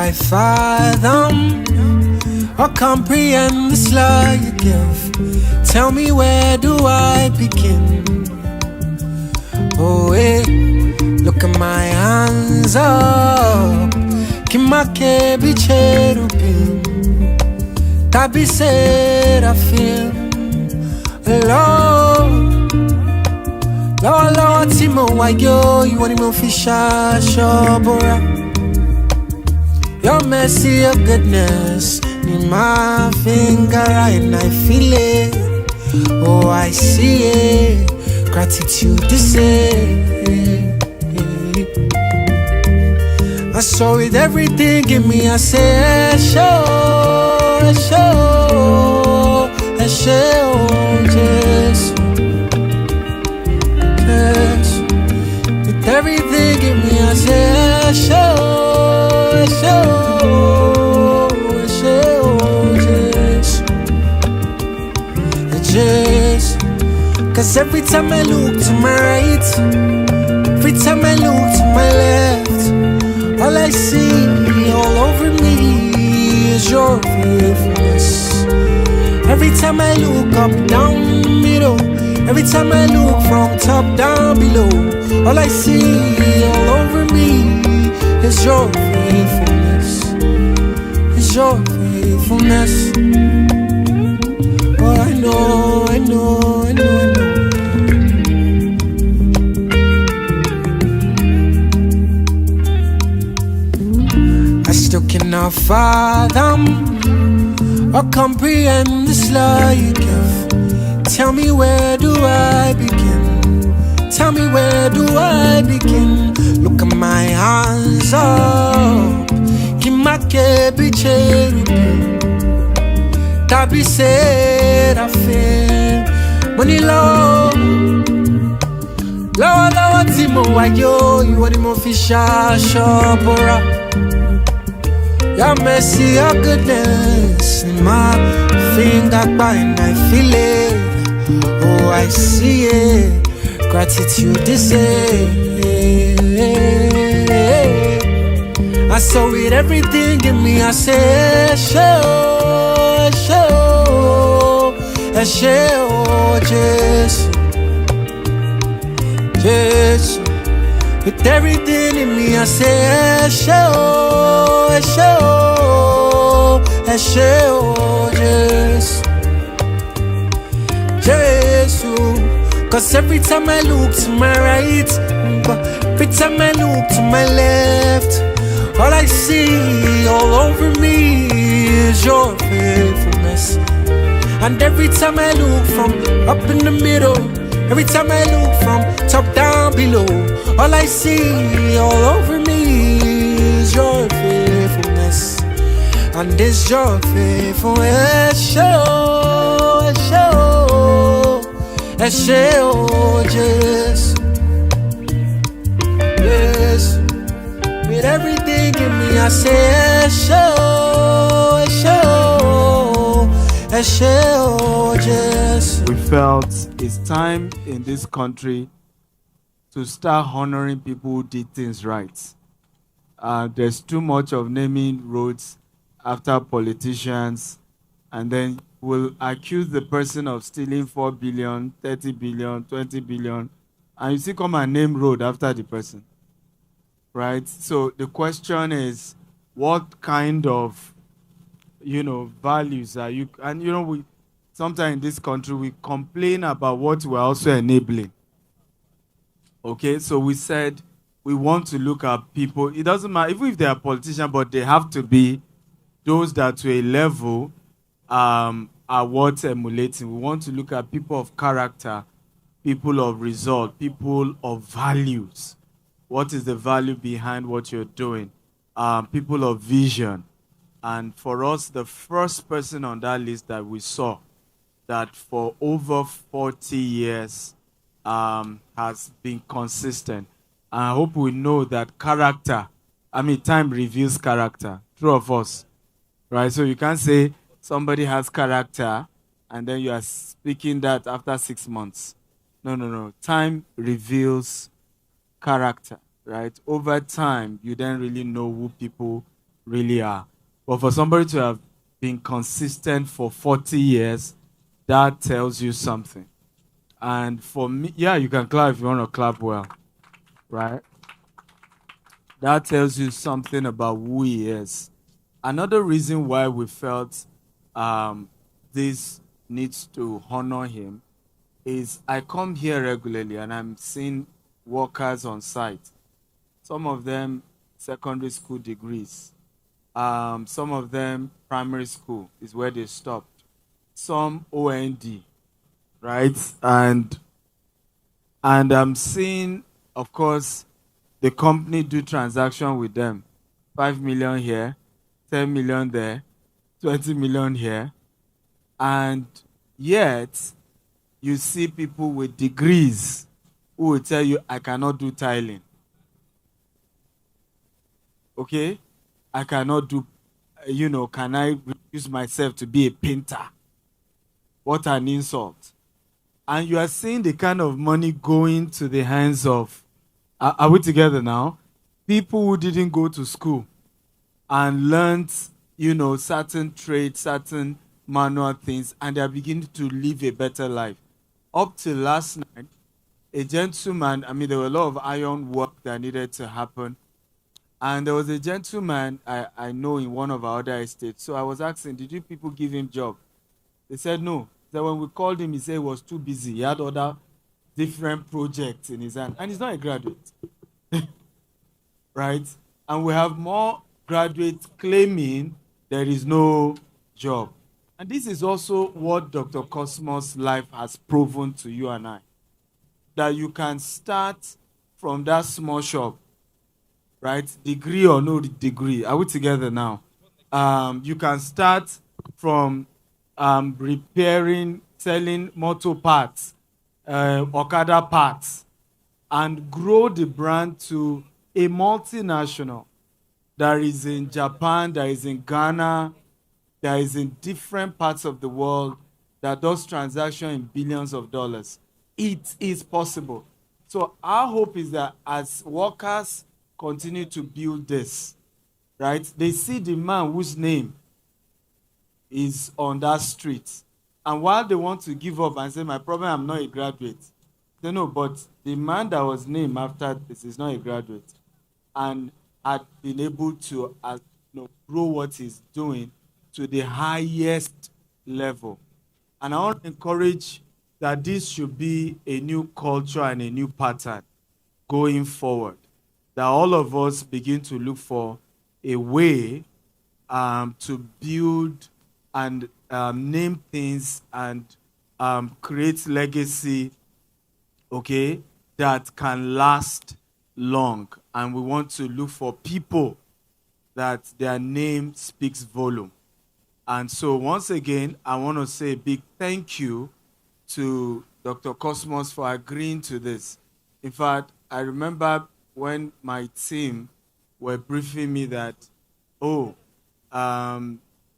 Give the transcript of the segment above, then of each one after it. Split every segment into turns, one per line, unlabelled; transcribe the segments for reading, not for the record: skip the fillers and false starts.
I fathom or comprehend this love you give? Tell me, where do I begin? Oh, hey, look at my hands up. Kimake bi cherubim, tabi seraphim. Lord, Lord, Lord, Timo, Wayo, you want him fisher, Shobora. Your mercy, your goodness, in my finger, and I feel it. Oh, I see it. Gratitude to say. I saw it, everything in me. I say, show, show, show, Jesus. With everything in me, I say, show, Jesus. Cause every time I look to my right, every time I look to my left, all I see all over me is your faithfulness. Every time I look up, down, middle, every time I look from top down below, all I see all over me is your faithfulness. Is your faithfulness. Oh, I know, I know, I know, I know. I still cannot fathom or comprehend this love you give. Tell me, where do I begin? Tell me, where do I begin? Look at my hands up. Kimake bi cherubim, tabi seraphim. Money low, low, low, Timo, Wayo, you want him fisher, Shobora. Your mercy, your goodness, in my finger, and I feel it. Oh, I see it. Gratitude to say. I saw it, everything in me. I say, show, show, show, Jesus, Jesus. With everything in me, I say, show, show, show, Jesus, Jesus. Cause every time I look to my right, every time I look to my left, all I see all over me is your faithfulness. And every time I look from up in the middle, every time I look from top down below, all I see all over me is your faithfulness. And it's your faithfulness. Show, show, show, Jesus. Yes. With everything in me, I say, show, show, show, Jesus.
We felt it's time in this country to start honoring people who did things right. There's too much of naming roads after politicians, and then we'll accuse the person of stealing 4 billion, 30 billion, 20 billion, and you still come and name road after the person. Right? So the question is, what kind of, values are you? And, we sometimes in this country, we complain about what we're also enabling. Okay, so we said we want to look at people. It doesn't matter, even if they are politicians, but they have to be those that to a level are worth emulating. We want to look at people of character, people of result, people of values. What is the value behind what you're doing? People of vision. And for us, the first person on that list that we saw that for over 40 years has been consistent. And I hope we know that character, time reveals character. True of us. Right? So you can't say somebody has character and then you are speaking that after 6 months. No. Time reveals character, right? Over time, you then really know who people really are. But for somebody to have been consistent for 40 years, that tells you something. And for me, yeah, you can clap if you want to clap well, right? That tells you something about who he is. Another reason why we felt this needs to honor him is I come here regularly and I'm seeing workers on site. Some of them secondary school degrees. Some of them primary school is where they stopped. Some OND, right? And I'm seeing, of course, the company do transaction with them. 5 million here, 10 million there, 20 million here. And yet, you see people with degrees who will tell you, I cannot do tiling. Okay? I cannot do, can I reduce myself to be a painter? What an insult. And you are seeing the kind of money going to the hands of, are we together now? People who didn't go to school and learned, certain trades, certain manual things, and they are beginning to live a better life. Up till last night, a gentleman, there were a lot of iron work that needed to happen. And there was a gentleman I know in one of our other estates. So I was asking, did you people give him job? They said no. So when we called him, he said he was too busy. He had other different projects in his hand. And he's not a graduate. Right? And we have more graduates claiming there is no job. And this is also what Dr. Cosmos' life has proven to you and I. That you can start from that small shop, right? Degree or no degree. Are we together now? You can start from repairing, selling motor parts, Okada parts, and grow the brand to a multinational that is in Japan, that is in Ghana, that is in different parts of the world, that does transactions in billions of dollars. It is possible. So our hope is that as workers continue to build this, right, they see the man whose name is on that street. And while they want to give up and say, my problem, I'm not a graduate. They know, but the man that was named after this is not a graduate and had been able to grow what he's doing to the highest level. And I want to encourage that this should be a new culture and a new pattern going forward. That all of us begin to look for a way to build and name things and create legacy, okay, that can last long. And we want to look for people that their name speaks volume. And so once again, I want to say a big thank you to Dr. Cosmos for agreeing to this. In fact, I remember when my team were briefing me that,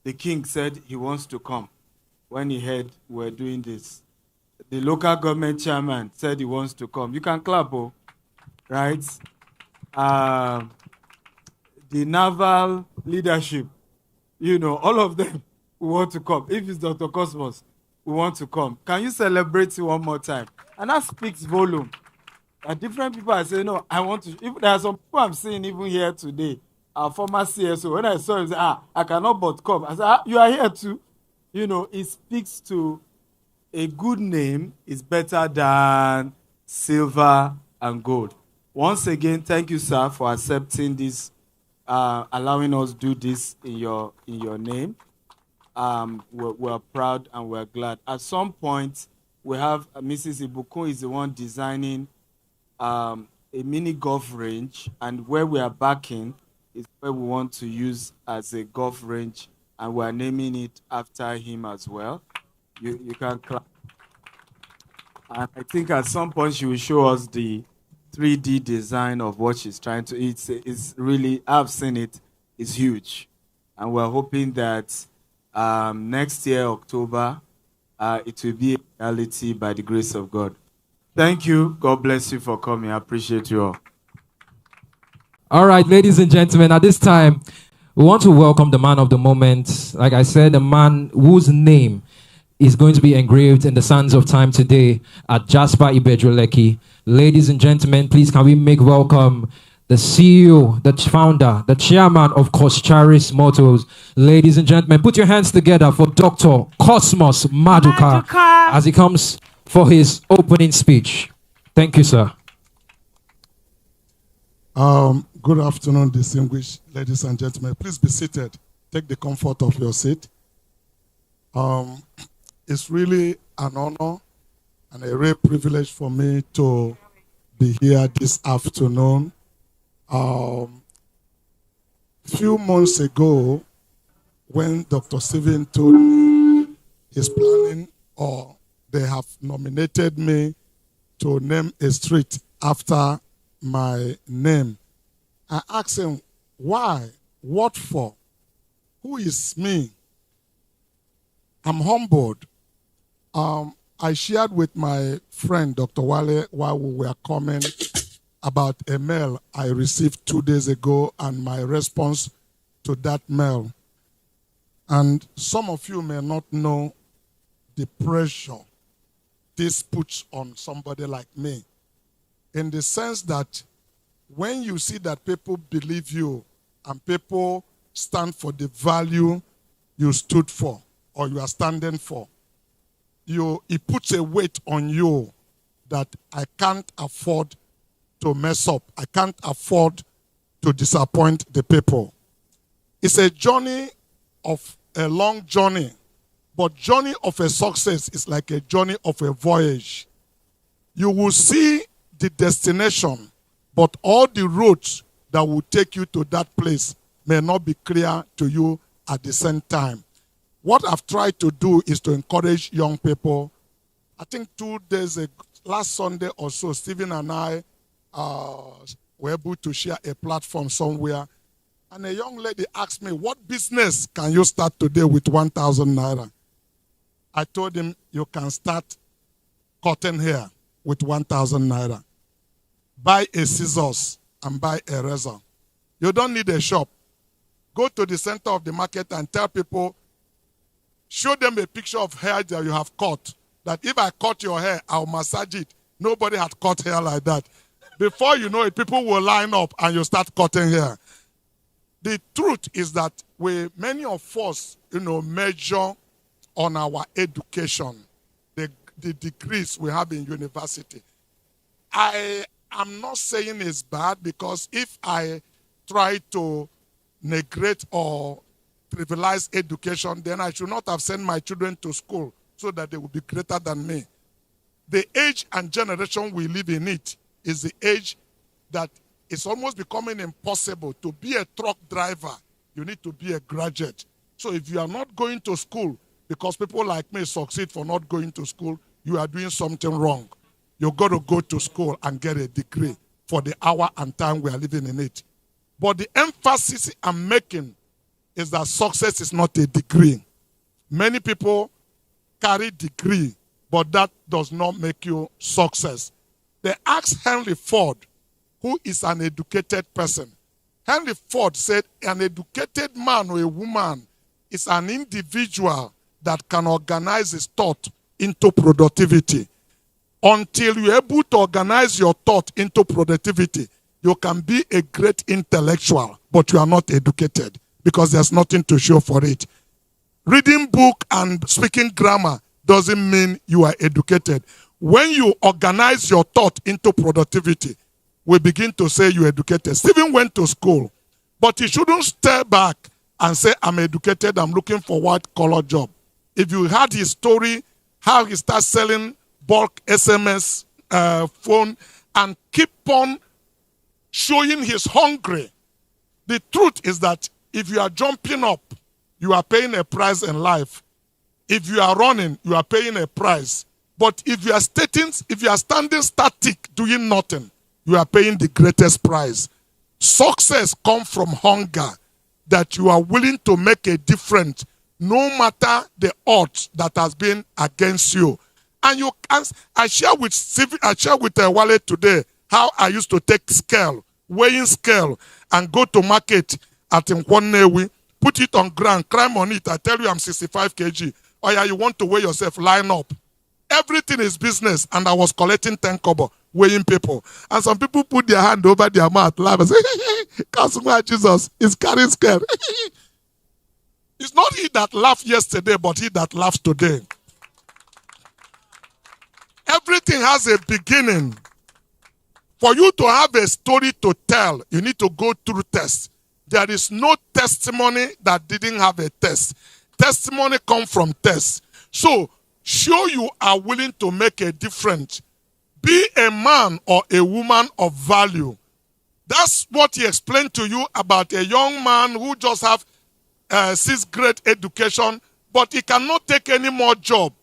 the king said he wants to come when he heard we're doing this. The local government chairman said he wants to come. You can clap, right? The naval leadership, all of them we want to come. If it's Dr. Cosmos, we want to come. Can you celebrate it one more time? And that speaks volume. And different people are saying, no, I want to. If there are some people I'm seeing even here today, our former CSO, when I saw him, say, I cannot but come. I said, you are here too. It speaks to a good name is better than silver and gold. Once again, thank you, sir, for accepting this, allowing us to do this in your name. We're proud and we're glad. At some point, we have Mrs. Ibukun is the one designing a mini golf range, and where we are backing is where we want to use as a golf range, and we're naming it after him as well. You can clap. And I think at some point she will show us the 3D design of what she's trying to. It's really, I've seen it. It's huge, and we're hoping that next year, October, it will be a reality by the grace of God. Thank you. God bless you for coming. I appreciate you all.
All right, ladies and gentlemen, at this time, We want to welcome the man of the moment. Like I said, the man whose name is going to be engraved in the sands of time today at Jasper Ibeju-Lekki. Ladies and gentlemen, please can we make welcome the CEO, the founder, the chairman of Coscharis Motors. Ladies and gentlemen, put your hands together for Dr. Cosmas Maduka as he comes for his opening speech. Thank you, sir.
Good afternoon, distinguished ladies and gentlemen. Please be seated. Take the comfort of your seat. It's really an honor and a rare privilege for me to be here this afternoon. Few months ago, when Dr. Stephen told me he's planning or they have nominated me to name a street after my name, I asked him, why? What for? Who is me? I'm humbled. I shared with my friend, Dr. Wale, while we were coming about a mail I received 2 days ago and my response to that mail. And some of you may not know the pressure this puts on somebody like me, in the sense that when you see that people believe you and people stand for the value you stood for or you are standing for, it puts a weight on you that I can't afford to mess up. I can't afford to disappoint the people. It's a journey of a long journey, but journey of a success is like a journey of a voyage. You will see the destination, but all the roads that will take you to that place may not be clear to you at the same time. What I've tried to do is to encourage young people. I think 2 days ago, last Sunday or so, Stephen and I were able to share a platform somewhere. And a young lady asked me, what business can you start today with 1,000 naira? I told him, you can start cutting hair with 1,000 naira. Buy a scissors and buy a razor. You don't need a shop. Go to the center of the market and tell people, show them a picture of hair that you have cut. That if I cut your hair, I'll massage it. Nobody had cut hair like that. Before you know it, people will line up and you start cutting hair. The truth is that many of us, measure on our education, the degrees we have in university. I'm not saying it's bad, because if I try to neglect or trivialize education, then I should not have sent my children to school so that they will be greater than me. The age and generation we live in it is the age that it's almost becoming impossible to be a truck driver. You need to be a graduate. So if you are not going to school because people like me succeed for not going to school, you are doing something wrong. You've got to go to school and get a degree for the hour and time we are living in it. But the emphasis I'm making is that success is not a degree. Many people carry degree, but that does not make you success. They asked Henry Ford, who is an educated person. Henry Ford said an educated man or a woman is an individual that can organize his thought into productivity. Until you're able to organize your thought into productivity, you can be a great intellectual, but you are not educated because there's nothing to show for it. Reading book and speaking grammar doesn't mean you are educated. When you organize your thought into productivity, we begin to say you're educated. Stephen went to school, but he shouldn't step back and say, I'm educated, I'm looking for white-collar job. If you heard his story, how he starts selling bulk SMS phone and keep on showing he's hungry. The truth is that if you are jumping up, you are paying a price in life. If you are running, you are paying a price. But if you are standing static, doing nothing, you are paying the greatest price. Success comes from hunger, that you are willing to make a difference no matter the odds that has been against you. And you can, I share with Wale today how I used to take scale, weighing scale, and go to market at Nkwonewi, put it on ground, climb on it. I tell you I'm 65 kg. Oh yeah, you want to weigh yourself, line up. Everything is business, and I was collecting 10 kobo, weighing people. And some people put their hand over their mouth, laugh and say, Cosmas Jesus is carrying scare. It's not he that laughed yesterday, but he that laughs today. Everything has a beginning. For you to have a story to tell, you need to go through tests. There is no testimony that didn't have a test. Testimony comes from tests. So, show you are willing to make a difference. Be a man or a woman of value. That's what he explained to you about a young man who just have 6th grade education, but he cannot take any more job.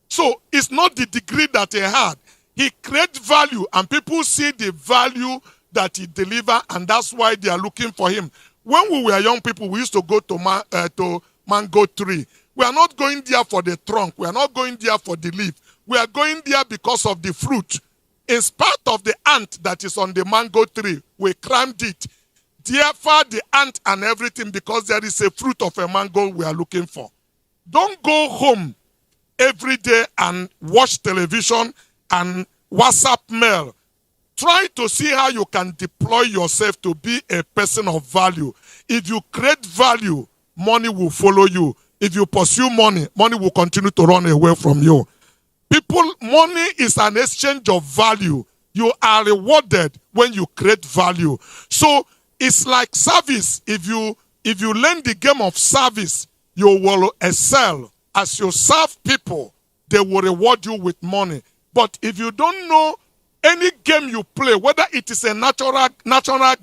So it's not the degree that he had. He creates value, and people see the value that he delivers, and that's why they are looking for him. When we were young people, we used to go to mango tree. We are not going there for the trunk. We are not going there for the leaf. We are going there because of the fruit. In spite of the ant that is on the mango tree, we climbed it. Therefore, the ant and everything, because there is a fruit of a mango we are looking for. Don't go home every day and watch television and WhatsApp mail. Try to see how you can deploy yourself to be a person of value. If you create value, money will follow you. If you pursue money, money will continue to run away from you. Money is an exchange of value. You are rewarded when you create value. So it's like service. If you learn the game of service, you will excel. As you serve people, they will reward you with money. But if you don't know any game you play, whether it is a natural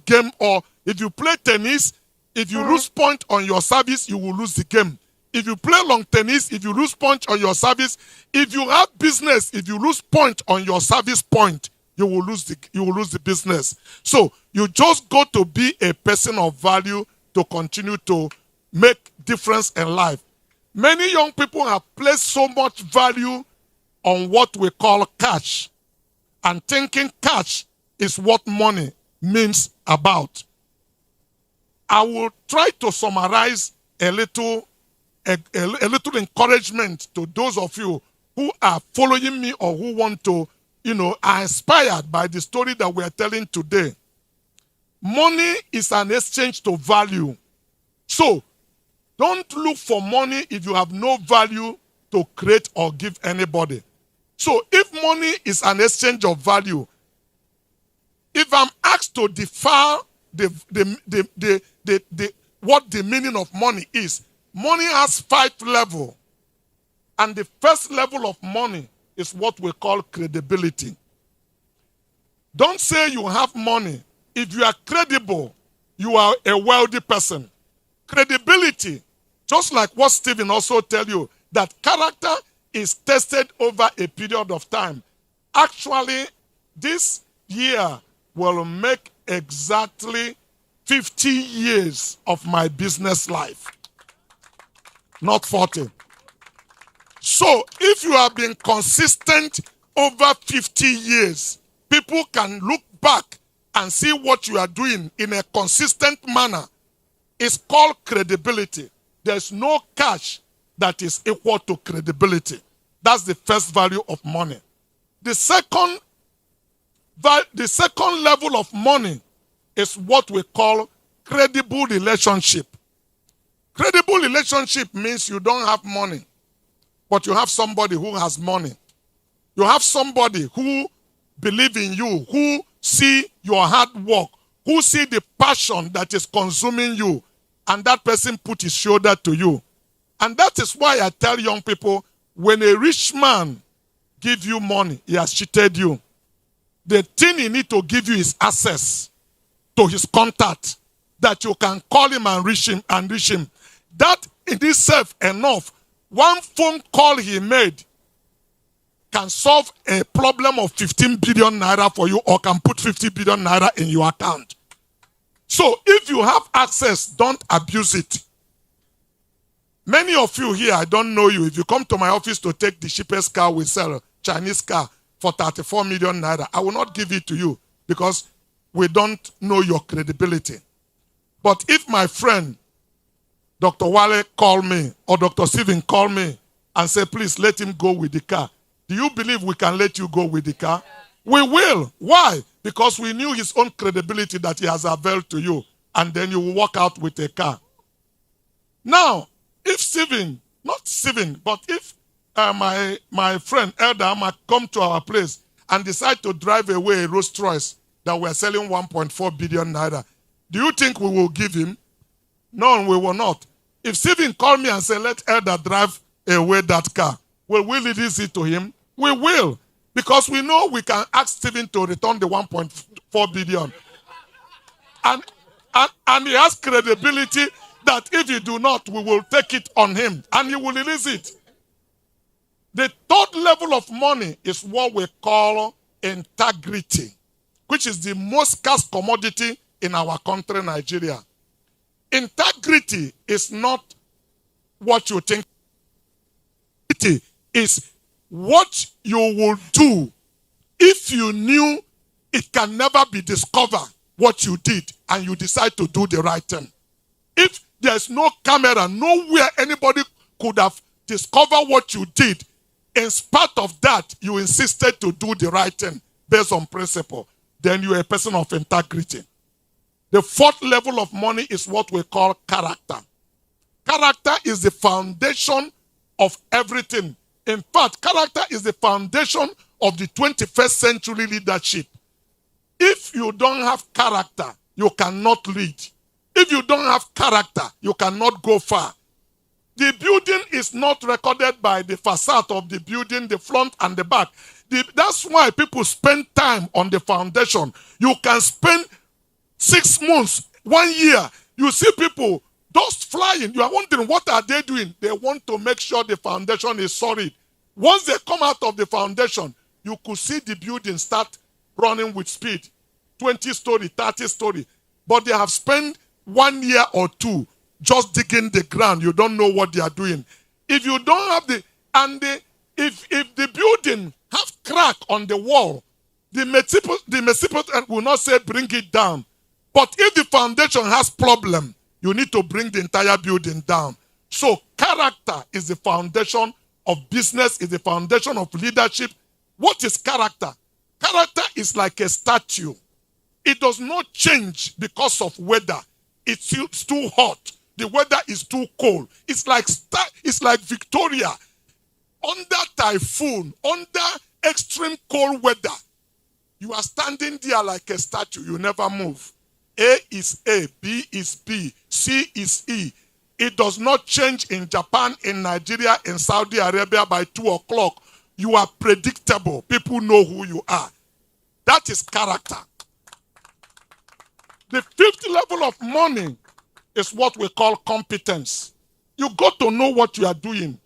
game or if you play tennis, if you lose point on your service, you will lose the game. If you play long tennis, if you lose point on your service, if you have business, if you lose point on your service point, you will lose the business. So you just got to be a person of value to continue to make difference in life. Many young people have placed so much value on what we call cash, and thinking cash is what money means about. I will try to summarize a little encouragement to those of you who are following me or who want to, are inspired by the story that we are telling today. Money is an exchange to value. So, don't look for money if you have no value to create or give anybody. So, if money is an exchange of value, if I'm asked to define what the meaning of money is, money has 5 levels. And the first level of money is what we call credibility. Don't say you have money. If you are credible, you are a wealthy person. Credibility, just like what Stephen also tell you, that character is tested over a period of time. Actually, this year will make exactly 50 years of my business life. Not 40. So, if you have been consistent over 50 years, people can look back and see what you are doing in a consistent manner. It's called credibility. There's no cash that is equal to credibility. That's the first value of money. The second level of money is what we call credible relationship. Credible relationship means you don't have money, but you have somebody who has money. You have somebody who believes in you, who see your hard work, who see the passion that is consuming you, and that person put his shoulder to you. And that is why I tell young people, when a rich man gives you money, he has cheated you. The thing he needs to give you is access to his contact, that you can call him and reach him. That in itself enough. One phone call he made can solve a problem of 15 billion naira for you, or can put 50 billion naira in your account. So if you have access, don't abuse it. Many of you here, I don't know you. If you come to my office to take the cheapest car we sell, Chinese car, for 34 million naira, I will not give it to you because we don't know your credibility. But if my friend, Dr. Wale, call me, or Dr. Stephen call me and say, please let him go with the car, do you believe we can let you go with the car? We will. Why? Because we knew his own credibility that he has availed to you, and then you will walk out with a car. Now, if Stephen, not Stephen, but if my friend Elder Ama come to our place and decide to drive away a Rolls Royce that we're selling 1.4 billion naira, do you think we will give him? No, we will not. If Stephen call me and say, let Elder drive away that car, will we release it to him? We will. Because we know we can ask Stephen to return the 1.4 billion. And he has credibility that if he do not, we will take it on him and he will release it. The third level of money is what we call integrity, which is the most scarce commodity in our country, Nigeria. Integrity is not what you think. It is what you will do if you knew it can never be discovered what you did and you decide to do the right thing. If there's no camera, nowhere anybody could have discovered what you did, in spite of that, you insisted to do the right thing based on principle, then you're a person of integrity. The fourth level of money is what we call character. Character is the foundation of everything. In fact, character is the foundation of the 21st century leadership. If you don't have character, you cannot lead. If you don't have character, you cannot go far. The building is not recorded by the facade of the building, the front and the back. That's why people spend time on the foundation. You can spend 6 months, 1 year. You see people dust flying. You are wondering, what are they doing? They want to make sure the foundation is solid. Once they come out of the foundation, you could see the building start running with speed. 20 story, 30 story. But they have spent 1 year or 2 just digging the ground. You don't know what they are doing. If you don't have if the building have crack on the wall, the municipal will not say bring it down. But if the foundation has problem, you need to bring the entire building down. So character is the foundation of business, is the foundation of leadership. What is character? Character is like a statue. It does not change because of weather. It's too hot. The weather is too cold. It's like Victoria. Under typhoon, under extreme cold weather, you are standing there like a statue. You never move. A is A, B is B, C is E. It does not change in Japan, in Nigeria, in Saudi Arabia by 2 o'clock. You are predictable. People know who you are. That is character. The fifth level of money is what we call competence. You got to know what you are doing.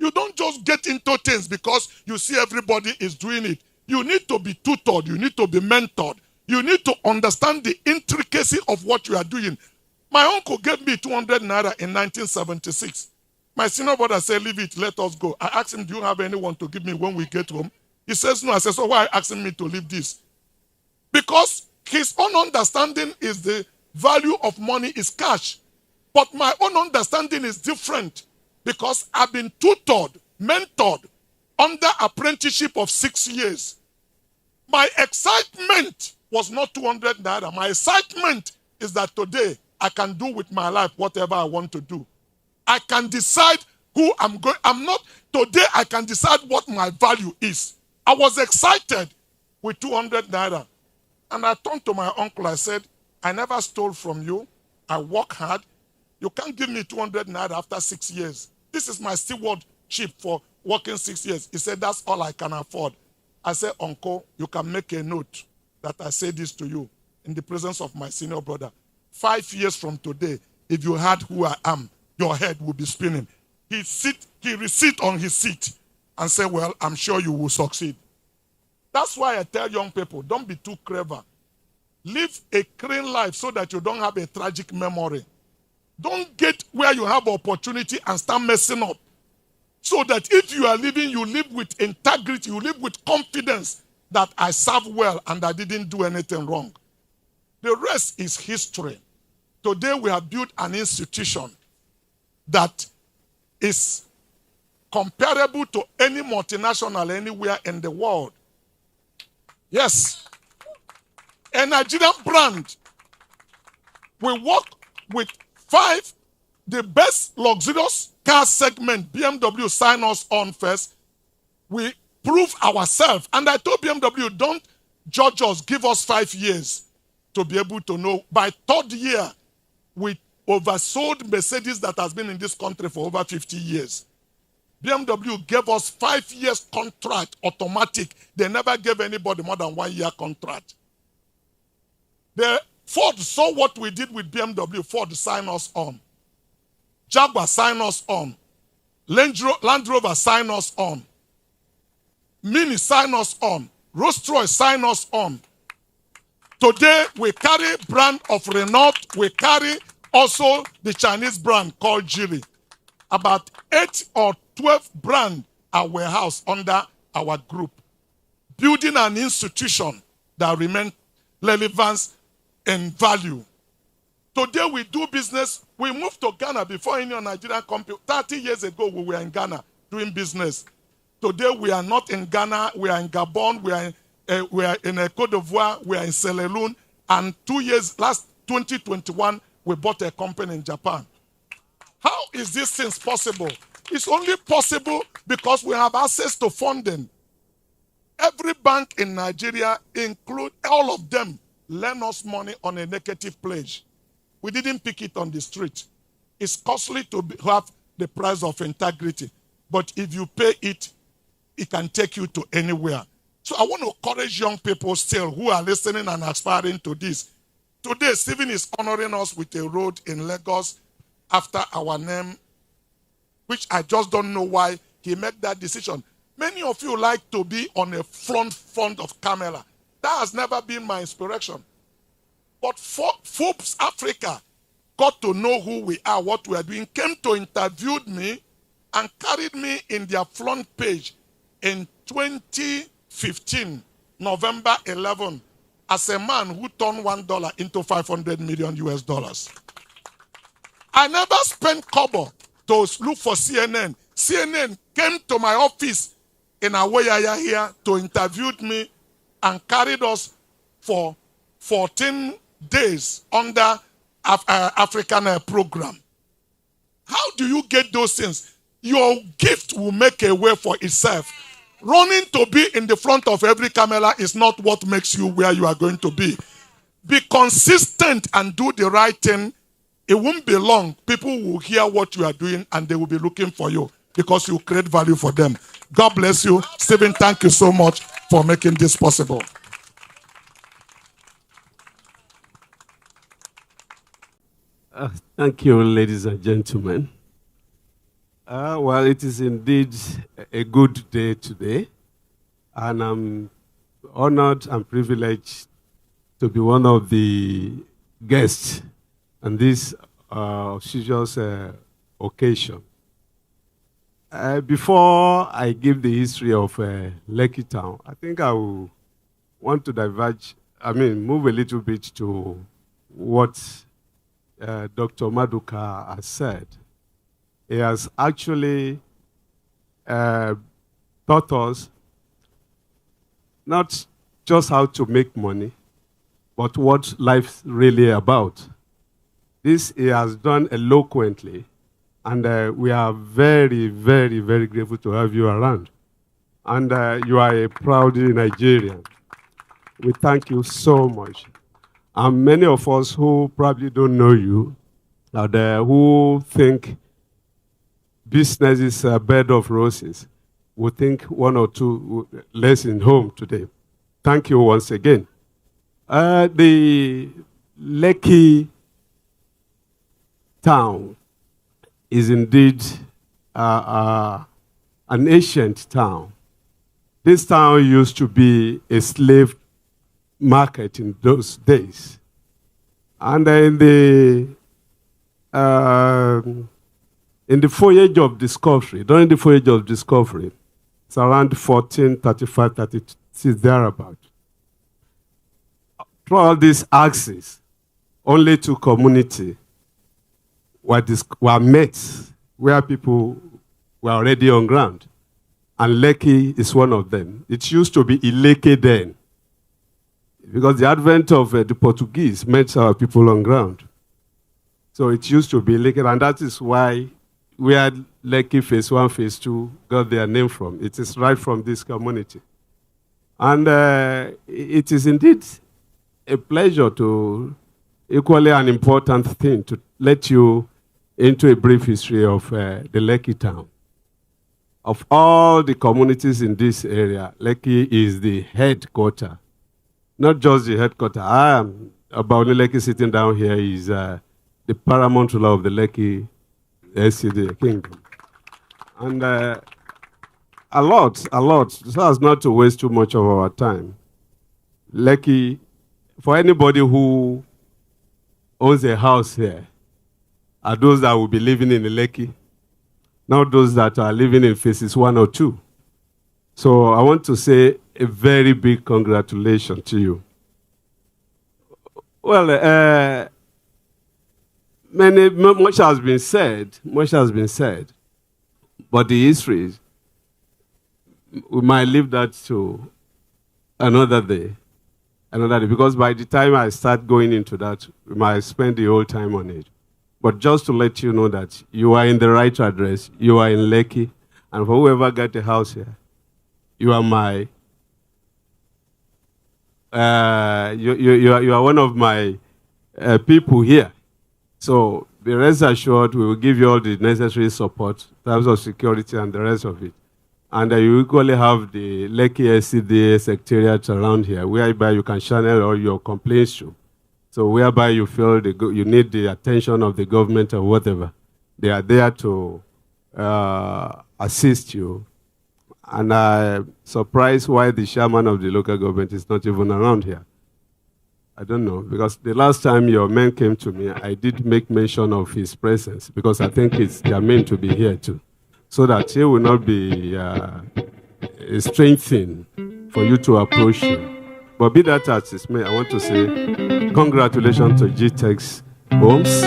You don't just get into things because you see everybody is doing it. You need to be tutored. You need to be mentored. You need to understand the intricacy of what you are doing. My uncle gave me 200 naira in 1976. My senior brother said, leave it, let us go. I asked him, do you have anyone to give me when we get home? He says, no. I said, so why are you asking me to leave this? Because his own understanding is the value of money is cash. But my own understanding is different because I've been tutored, mentored under apprenticeship of 6 years. My excitement was not 200 naira. My excitement is that today I can do with my life whatever I want to do. I can decide who I'm going. Today I can decide what my value is. I was excited with 200 naira. And I turned to my uncle. I said, I never stole from you. I work hard. You can't give me 200 naira after 6 years. This is my stewardship for working 6 years. He said, that's all I can afford. I said, uncle, you can make a note that I say this to you in the presence of my senior brother. 5 years from today, if you heard who I am, your head will be spinning. He resit on his seat and said, well, I'm sure you will succeed. That's why I tell young people, don't be too clever. Live a clean life so that you don't have a tragic memory. Don't get where you have opportunity and start messing up. So that if you are living, you live with integrity, you live with confidence that I serve well and I didn't do anything wrong. The rest is history. Today we have built an institution that is comparable to any multinational anywhere in the world. Yes. A Nigerian brand. We work with 5, the best luxurious car segment. BMW sign us on first. We prove ourselves. And I told BMW, don't judge us, give us 5 years to be able to know. By 3rd year, we oversold Mercedes that has been in this country for over 50 years. BMW gave us 5 years contract, automatic. They never gave anybody more than 1 year contract. Ford saw what we did with BMW. Ford signed us on. Jaguar signed us on. Land Rover signed us on. Mini signed us on. Rolls-Royce signed us on. Today, we carry brand of Renault. We carry also the Chinese brand called Geely. About 8 or 12 brands are warehoused under our group. Building an institution that remains relevant and value. Today we do business. We moved to Ghana before any Nigerian company. 30 years ago we were in Ghana doing business. Today we are not in Ghana. We are in Gabon. We are in Côte d'Ivoire. We are in Sierra Leone. And 2 years, last 2021, we bought a company in Japan. How is this thing possible? It's only possible because we have access to funding. Every bank in Nigeria, include all of them, lend us money on a negative pledge. We didn't pick it on the street. It's costly to have the price of integrity. But if you pay it, it can take you to anywhere. So I want to encourage young people still who are listening and aspiring to this. Today, Stephen is honoring us with a road in Lagos after our name, which I just don't know why he made that decision. Many of you like to be on a front of camera. That has never been my inspiration. But Forbes Africa got to know who we are, what we are doing, came to interview me and carried me in their front page in 2015, November 11, as a man who turned $1 into 500 million US dollars. I never spent kobo to look for CNN. CNN came to my office in Awoyaya here to interview me and carried us for 14 days under African program. How do you get those things? Your gift will make a way for itself. Running to be in the front of every camera is not what makes you where you are going to be. Be consistent and do the right thing. It won't be long. People will hear what you are doing and they will be looking for you because you create value for them. God bless you. Stephen, thank you so much for making this possible.
Thank you, ladies and gentlemen. Well, it is indeed a good day today, and I'm honored and privileged to be one of the guests on this auspicious occasion. Before I give the history of Lekki Town, I think I will want to move a little bit to what Dr. Maduka has said. He has actually taught us not just how to make money, but what life's really about. This he has done eloquently, and we are very, very, very grateful to have you around. And you are a proud Nigerian. We thank you so much. And many of us who probably don't know you, who think business is a bed of roses, will think one or two less in home today. Thank you once again. The Lekki town is indeed an ancient town. This town used to be a slave market in those days. And in the voyage of discovery, during the voyage of discovery, it's around 1435, 36, thereabout. Throughout this axis, only two communities were met where people were already on ground. And Lekki is one of them. It used to be Ileke then, because the advent of the Portuguese met our people on ground. So it used to be Lekki, and that is why where Lekki Phase 1, Phase 2 got their name from. It is right from this community. And it is indeed a pleasure to, equally an important thing, to let you into a brief history of the Lekki town. Of all the communities in this area, Lekki is the headquarter. Not just the headquarter. I am about Lekki sitting down here is the paramount ruler of the Lekki SCD kingdom. And a lot, so as not to waste too much of our time. Lekki, for anybody who owns a house here, are those that will be living in the Lekki, not those that are living in phases 1 or 2. So I want to say a very big congratulations to you. Well, much has been said, but the history, we might leave that to another day, because by the time I start going into that, we might spend the whole time on it. But just to let you know that you are in the right address, you are in Lekki, and for whoever got a house here, you are my, you are one of my people here. So be rest assured, we will give you all the necessary support in terms of security and the rest of it. And you equally have the Lekki SCDA secretariat around here, whereby you can channel all your complaints to. So whereby you feel you need the attention of the government or whatever, they are there to assist you. And I'm surprised why the chairman of the local government is not even around here. I don't know, because the last time your men came to me, I did make mention of his presence, because I think it's their men to be here too, so that he will not be a strange thing for you to approach him. But be that as it may, I want to say congratulations to GTEX Homes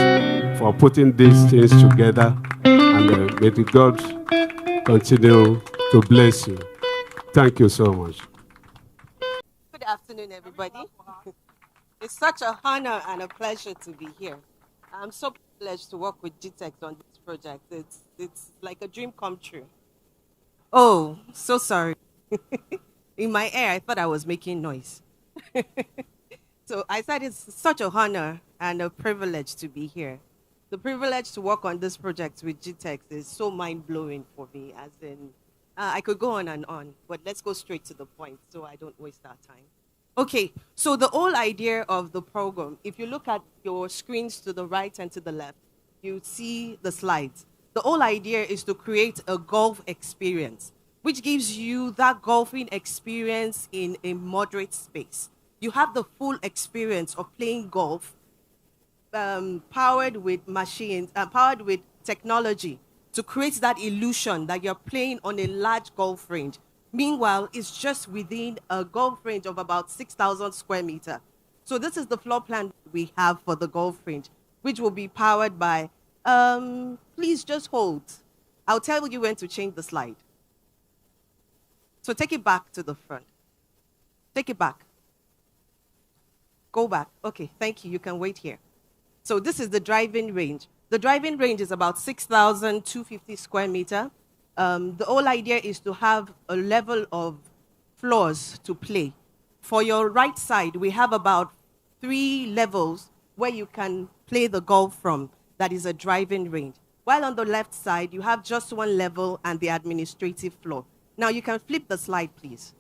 for putting these things together, and may the God continue to bless you. Thank you so much.
Good afternoon, everybody. It's such an honor and a pleasure to be here. I'm so privileged to work with GTEX on this project. It's like a dream come true. Oh, so sorry. In my ear, I thought I was making noise. So I said it's such an honor and a privilege to be here. The privilege to work on this project with GTEX is so mind-blowing for me, as in, I could go on, but let's go straight to the point so I don't waste our time. Okay, so the whole idea of the program, if you look at your screens to the right and to the left, you see the slides. The whole idea is to create a golf experience, which gives you that golfing experience in a moderate space. You have the full experience of playing golf, powered with machines, powered with technology, to create that illusion that you're playing on a large golf range. Meanwhile, it's just within a golf range of about 6,000 square meters. So this is the floor plan we have for the golf range, which will be powered by, please just hold. I'll tell you when to change the slide. So take it back to the front. Take it back. Go back. Okay, thank you. You can wait here. So this is the driving range. The driving range is about 6,250 square meters. The whole idea is to have a level of floors to play. For your right side, we have about 3 levels where you can play the golf from. That is a driving range. While on the left side, you have just 1 level and the administrative floor. Now you can flip the slide, please.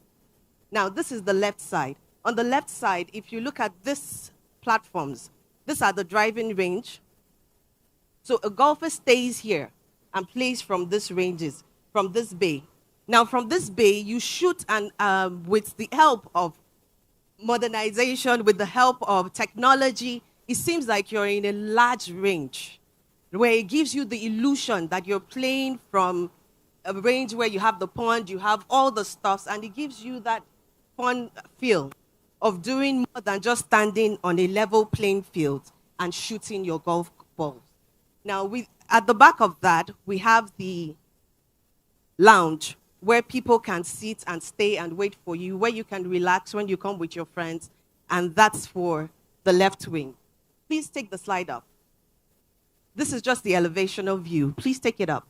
Now this is the left side. On the left side, if you look at these platforms, these are the driving range. So a golfer stays here and plays from these ranges, from this bay. Now from this bay, you shoot, and with the help of modernization, with the help of technology, it seems like you're in a large range, where it gives you the illusion that you're playing from a range where you have the pond, you have all the stuffs, and it gives you that fun feel of doing more than just standing on a level playing field. and shooting your golf balls. Now, at the back of that, we have the lounge where people can sit and stay and wait for you, where you can relax when you come with your friends, and that's for the left wing. Please take the slide up. This is just the elevational view. Please take it up.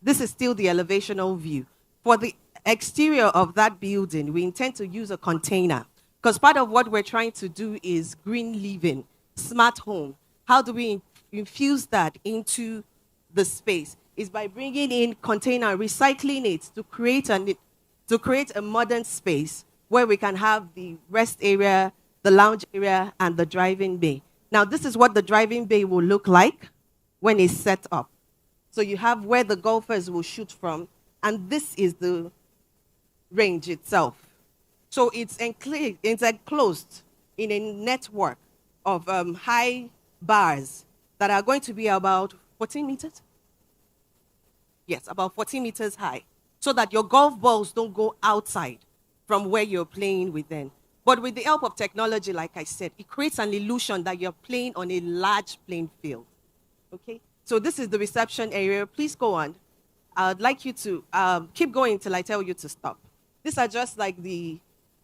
This is still the elevational view. For the exterior of that building, we intend to use a container, because part of what we're trying to do is green living, smart home. How do we infuse that into the space? Is by bringing in container, recycling it to create a modern space where we can have the rest area, the lounge area, and the driving bay. Now, this is what the driving bay will look like when it's set up. So you have where the golfers will shoot from, and this is the range itself. So it's enclosed in a network of high bars that are going to be about 14 meters? Yes, about 14 meters high, so that your golf balls don't go outside from where you're playing within. But with the help of technology, like I said, it creates an illusion that you're playing on a large playing field. Okay? So this is the reception area. Please go on. I'd like you to keep going until I tell you to stop. These are just like the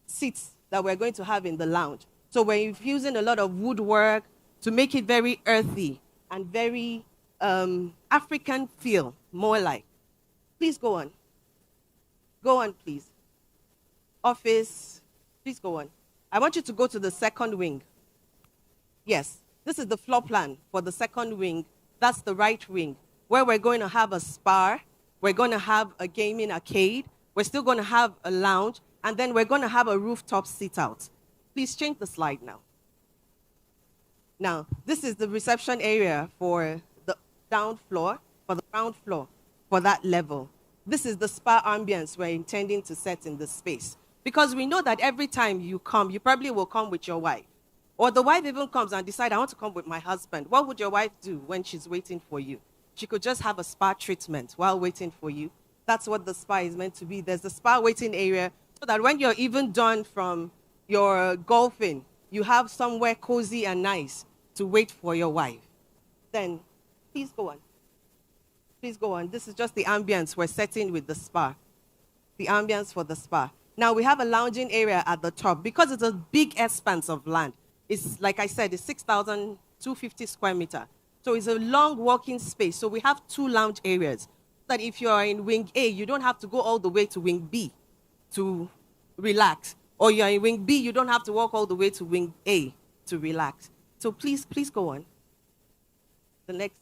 seats that we're going to have in the lounge. So we're infusing a lot of woodwork to make it very earthy and very African feel, more like. Please go on. Go on, please. Office, please go on. I want you to go to the second wing. Yes, this is the floor plan for the second wing. That's the right wing, where we're going to have a spa, we're going to have a gaming arcade, we're still going to have a lounge, and then we're going to have a rooftop sit-out. Please change the slide now. Now, this is the reception area for the ground floor, for that level. This is the spa ambience we're intending to set in the space. Because we know that every time you come, you probably will come with your wife. Or the wife even comes and decides, I want to come with my husband. What would your wife do when she's waiting for you? She could just have a spa treatment while waiting for you. That's what the spa is meant to be. There's a spa waiting area so that when you're even done from your golfing, you have somewhere cozy and nice to wait for your wife. Then, please go on. Please go on. This is just the ambience we're setting with the spa. The ambience for the spa. Now, we have a lounging area at the top. Because it's a big expanse of land, it's, like I said, it's 6,250 square meters. So it's a long walking space. So we have two lounge areas. That if you are in wing A, you don't have to go all the way to wing B to relax. Or you're in wing B, you don't have to walk all the way to wing A to relax. So please go on. The next.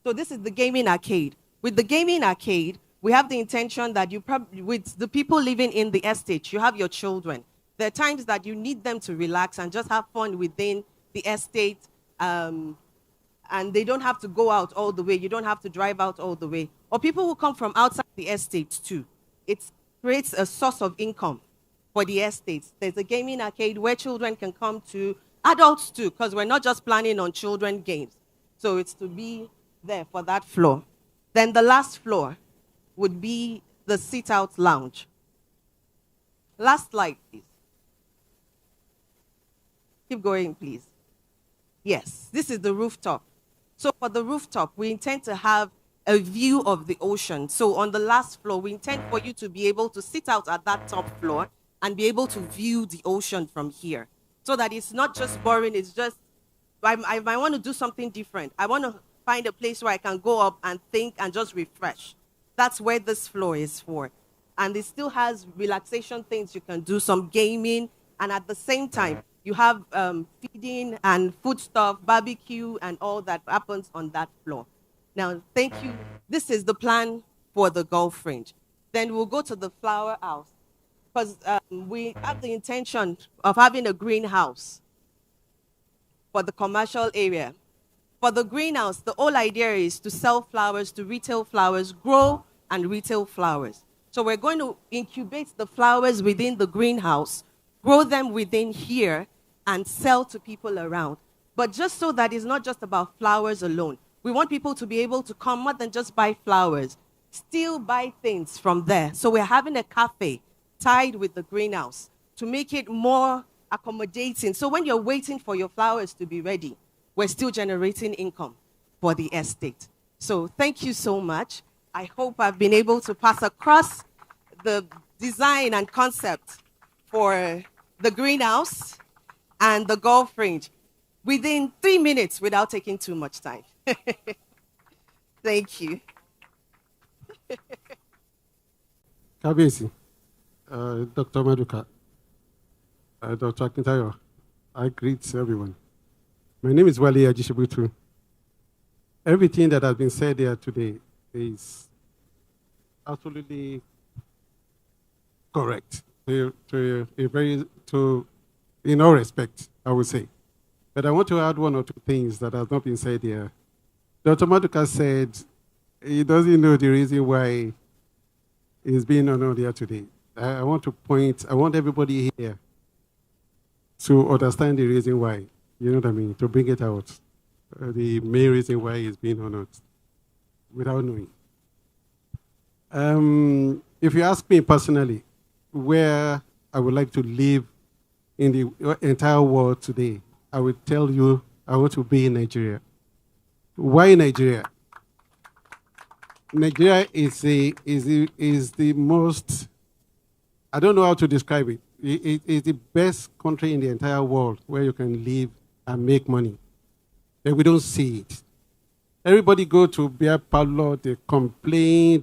So this is the gaming arcade. With the gaming arcade, we have the intention that you probably, with the people living in the estate, you have your children. There are times that you need them to relax and just have fun within the estate, and they don't have to go out all the way. You don't have to drive out all the way. Or people who come from outside the estate too. It creates a source of income for the estates. There's a gaming arcade where children can come to, adults too, because we're not just planning on children games. So it's to be there for that floor. Then the last floor would be the sit-out lounge. Last slide, please. Keep going, please. Yes, this is the rooftop. So for the rooftop, we intend to have a view of the ocean. So on the last floor, we intend for you to be able to sit out at that top floor and be able to view the ocean from here. So that it's not just boring, it's just, I might want to do something different. I want to find a place where I can go up and think and just refresh. That's where this floor is for. And it still has relaxation things you can do, some gaming, and at the same time, you have feeding and food stuff, barbecue, and all that happens on that floor. Now, thank you. This is the plan for the golf range. Then we'll go to the flower house, because we have the intention of having a greenhouse for the commercial area. For the greenhouse, the whole idea is to sell flowers, to retail flowers, grow and retail flowers. So we're going to incubate the flowers within the greenhouse, grow them within here, and sell to people around. But just so that it's not just about flowers alone. We want people to be able to come more than just buy flowers, still buy things from there. So we're having a cafe tied with the greenhouse to make it more accommodating. So when you're waiting for your flowers to be ready, we're still generating income for the estate. So thank you so much. I hope I've been able to pass across the design and concept for the greenhouse and the golf range within 3 minutes without taking too much time. Thank you.
Kabisi, Dr. Maduka, Dr. Akintayo, I greet everyone. My name is Wale Ajishibutu. Everything that has been said here today is absolutely correct in all respect, I would say. But I want to add one or two things that have not been said here. Dr. Maduka said he doesn't know the reason why he's being honored here today. I want everybody here to understand the reason why, you know what I mean, to bring it out. The main reason why he's being honored without knowing. If you ask me personally, where I would like to live in the entire world today, I would tell you I want to be in Nigeria. Why Nigeria? Nigeria is the most, I don't know how to describe it. It is the best country in the entire world where you can live and make money. But we don't see it. Everybody go to beer parlor, they complain,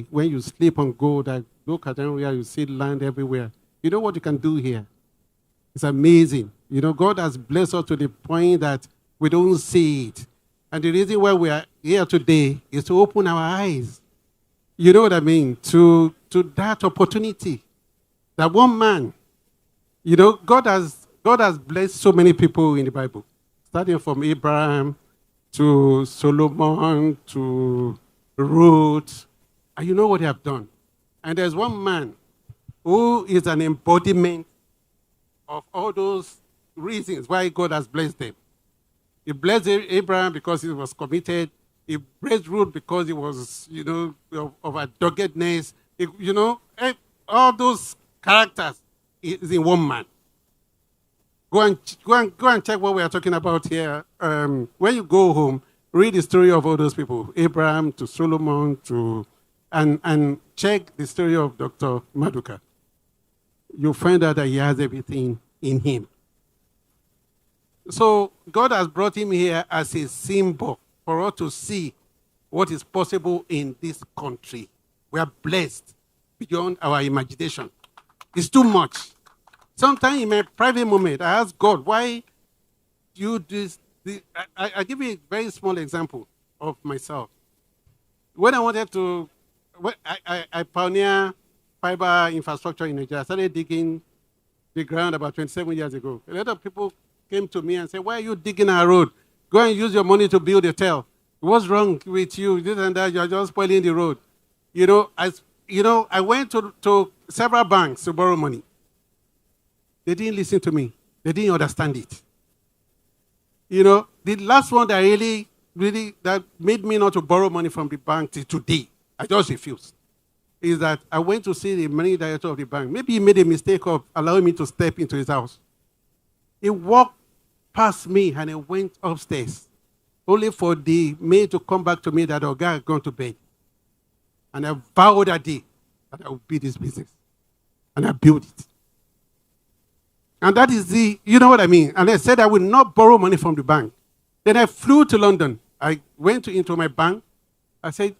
when you sleep on gold, look at everywhere, you see land everywhere. You know what you can do here? It's amazing. You know, God has blessed us to the point that we don't see it. And the reason why we are here today is to open our eyes. You know what I mean? To that opportunity. That one man, you know, God has blessed so many people in the Bible. Starting from Abraham to Solomon to Ruth. And you know what they have done. And there's one man who is an embodiment of all those reasons why God has blessed them. He blessed Abraham because he was committed. He blessed Ruth because he was, you know, of a doggedness. You know, all those characters is in one man. Go and check what we are talking about here. When you go home, read the story of all those people, Abraham to Solomon and check the story of Dr. Maduka. You'll find out that he has everything in him. So God has brought him here as a symbol for us to see what is possible in this country. We are blessed beyond our imagination. It's too much. Sometimes in my private moment, I ask God, why you do this? I give you a very small example of myself. When I wanted to, I pioneer fiber infrastructure in Nigeria. I started digging the ground about 27 years ago. A lot of people came to me and said, why are you digging our road? Go and use your money to build a hotel. What's wrong with you? This and that, you're just spoiling the road. I went to several banks to borrow money. They didn't listen to me. They didn't understand it. You know, the last one that really that made me not to borrow money from the bank till today, I just refused, is that I went to see the managing director of the bank. Maybe he made a mistake of allowing me to step into his house. He walked past me and he went upstairs, only for the maid to come back to me that our guy had gone to bed. And I vowed that day that I would build this business. And I built it. And that is you know what I mean? And I said I will not borrow money from the bank. Then I flew to London. I went into my bank. I said,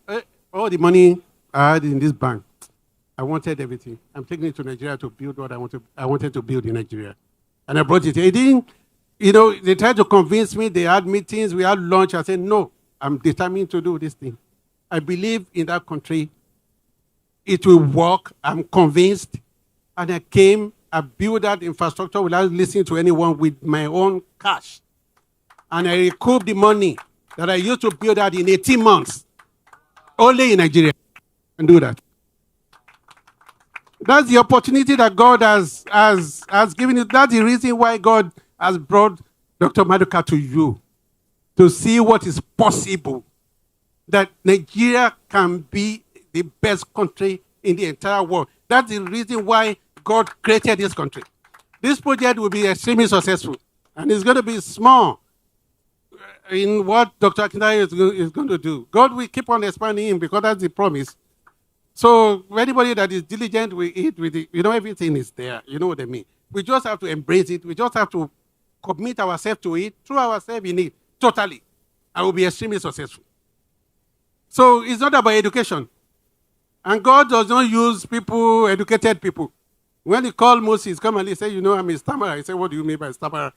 all the money I had in this bank, I wanted everything. I'm taking it to Nigeria to build what I wanted to build in Nigeria. And I brought it. They didn't, you know, they tried to convince me. They had meetings. We had lunch. I said, no, I'm determined to do this thing. I believe in that country. It will work. I'm convinced. And I came. I built that infrastructure without listening to anyone with my own cash. And I recouped the money that I used to build that in 18 months. Only in Nigeria. And do that. That's the opportunity that God has given you. That's the reason why God has brought Dr. Maduka to you. To see what is possible. That Nigeria can be the best country in the entire world. That's the reason why God created this country.
this project will be extremely successful. And it's going to be small in what Dr. Akintayo is going to do. God will keep on expanding him because that's the promise. So anybody that is diligent with it, everything is there. You know what I mean? We just have to embrace it. We just have to commit ourselves to it, throw ourselves in it totally, and we'll be extremely successful. So it's not about education. And God does not use people, educated people. When he called Moses, come and he said, I'm a stammerer. He said, what do you mean by stammerer?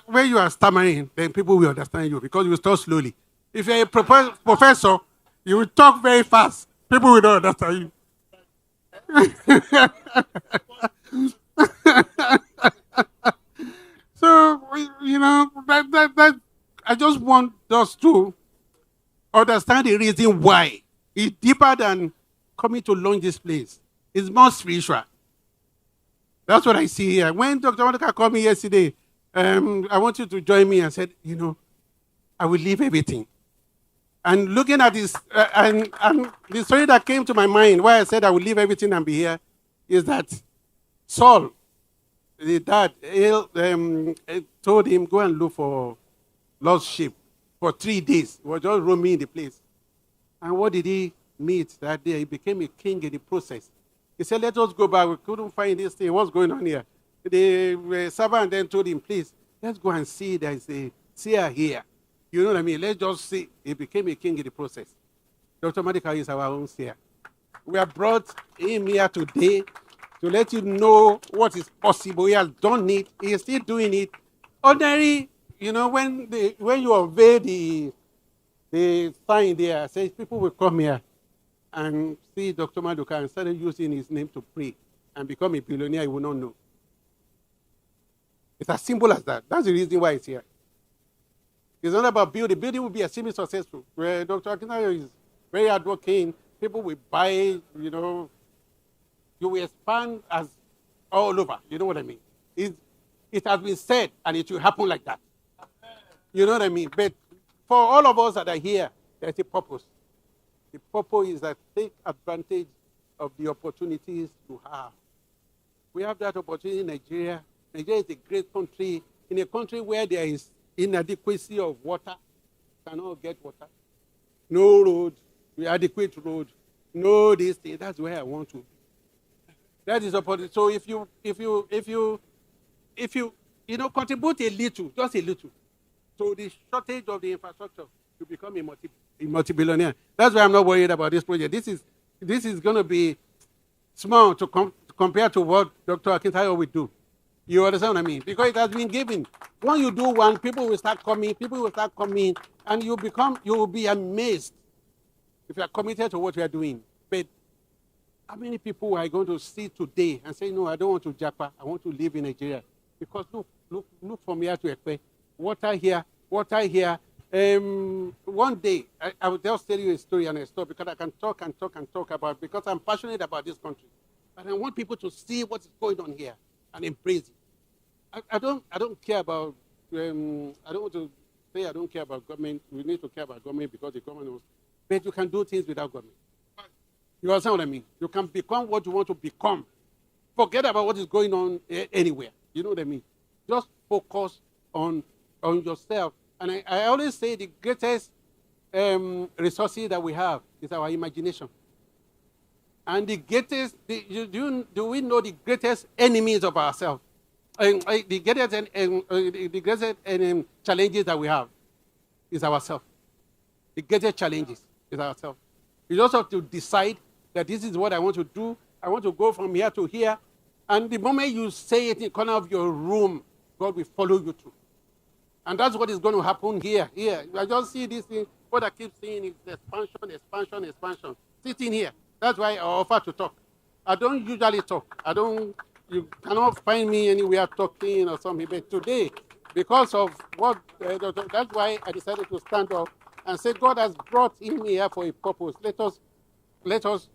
When you are stammering, then people will understand you because you talk slowly. If you're a professor, you will talk very fast. People will not understand you. So, that I just want us to understand the reason why. It's deeper than coming to launch this place. It's more spiritual. That's what I see here. When Dr. Maduka called me yesterday, I want you to join me and said, I will leave everything. And looking at this, and the story that came to my mind, why I said I will leave everything and be here, is that Saul, the dad, told him, go and look for lost sheep for 3 days. He was just roaming in the place. And what did he meet that day? He became a king in the process. He said, let us go back. We couldn't find this thing. What's going on here? The servant then told him, please, let's go and see there's a seer here. You know what I mean? Let's just see. He became a king in the process. Dr. Maduka is our own seer. We have brought him here today to let you know what is possible. He has done it. He is still doing it. Ordinary, when you unveil the sign there, says people will come here and see Dr. Maduka and start using his name to pray and become a billionaire he will not know. It's as simple as that. That's the reason why it's here. It's not about building. Building will be extremely successful. Where Dr. Akintayo is very hardworking. People will buy, you will expand as all over. You know what I mean? It has been said, and it will happen like that. You know what I mean? But for all of us that are here, there's a purpose. The purpose is that take advantage of the opportunities you have. We have that opportunity in Nigeria. Nigeria is a great country. In a country where there is inadequacy of water, cannot get water. No road, adequate road. No this thing. That's where I want to be. That is opportunity. So if you contribute a little, just a little, to the shortage of the infrastructure, to become a multi-billionaire. That's why I'm not worried about this project. This is going to be small to compare to what Dr. Akintayo will do. You understand what I mean? Because it has been given. When you do one, people will start coming, and you will be amazed if you are committed to what you are doing. But how many people are going to see today and say, no, I don't want to Japa, I want to live in Nigeria? Because look from here to Ekpe. Water here. One day, I will just tell you a story and a story because I can talk about, because I'm passionate about this country. But I want people to see what is going on here and embrace it. I don't care about, I don't want to say I don't care about government. We need to care about government because the government knows. But you can do things without government. You understand what I mean? You can become what you want to become. Forget about what is going on anywhere. You know what I mean? Just focus on yourself. And I always say the greatest resources that we have is our imagination. And the greatest, do we know the greatest enemies of ourselves? The greatest challenges that we have is ourselves. The greatest challenges is ourselves. You just have to decide that this is what I want to do. I want to go from here to here. And the moment you say it in the corner of your room, God will follow you through. And that's what is going to happen here. I just see this thing. What I keep seeing is expansion. Sitting here. That's why I offer to talk. I don't usually talk. You cannot find me anywhere talking or something. But today, because of what, that's why I decided to stand up and say, God has brought him here for a purpose. Let us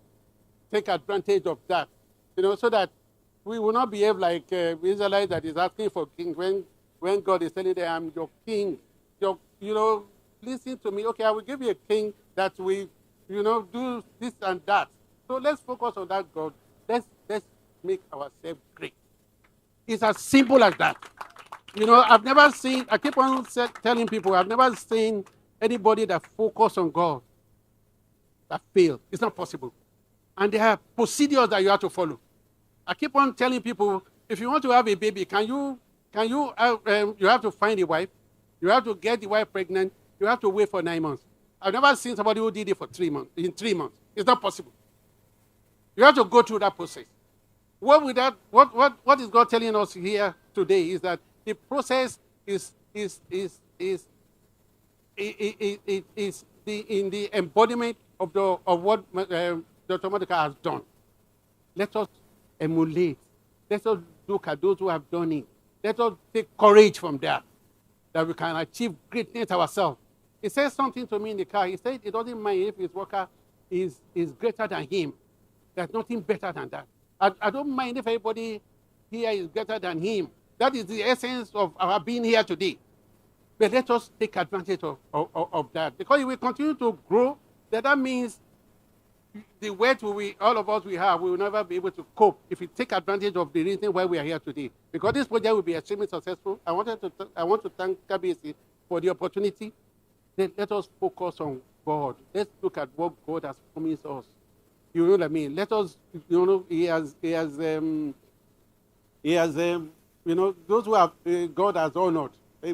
take advantage of that, so that we will not behave like Israelites that is asking for king when God is telling them, I'm your king. Listen to me. Okay, I will give you a king that will, do this and that. So let's focus on that, God. Let's make ourselves great. It's as simple as that. You know, I've never seen, I keep on telling people, I've never seen anybody that focus on God that fail. It's not possible. And there are procedures that you have to follow. I keep on telling people, if you want to have a baby, you have to find a wife, you have to get the wife pregnant, you have to wait for 9 months. I've never seen somebody who did it for 3 months, in 3 months. It's not possible. You have to go through that process. What is God telling us here today is that the process is in the embodiment of what Dr. Maduka has done. Let us emulate. Let us look at those who have done it. Let us take courage from that we can achieve greatness ourselves. He said something to me in the car. He said it doesn't mind if his worker is greater than him. There's nothing better than that. I don't mind if everybody here is greater than him. That is the essence of our being here today. But let us take advantage of that. Because if we continue to grow, that means the weight all of us we will never be able to cope if we take advantage of the reason why we are here today. Because this project will be extremely successful. I want to thank KBC for the opportunity. Let us focus on God. Let's look at what God has promised us. You know what I mean? Let us, He has those who have God has honored,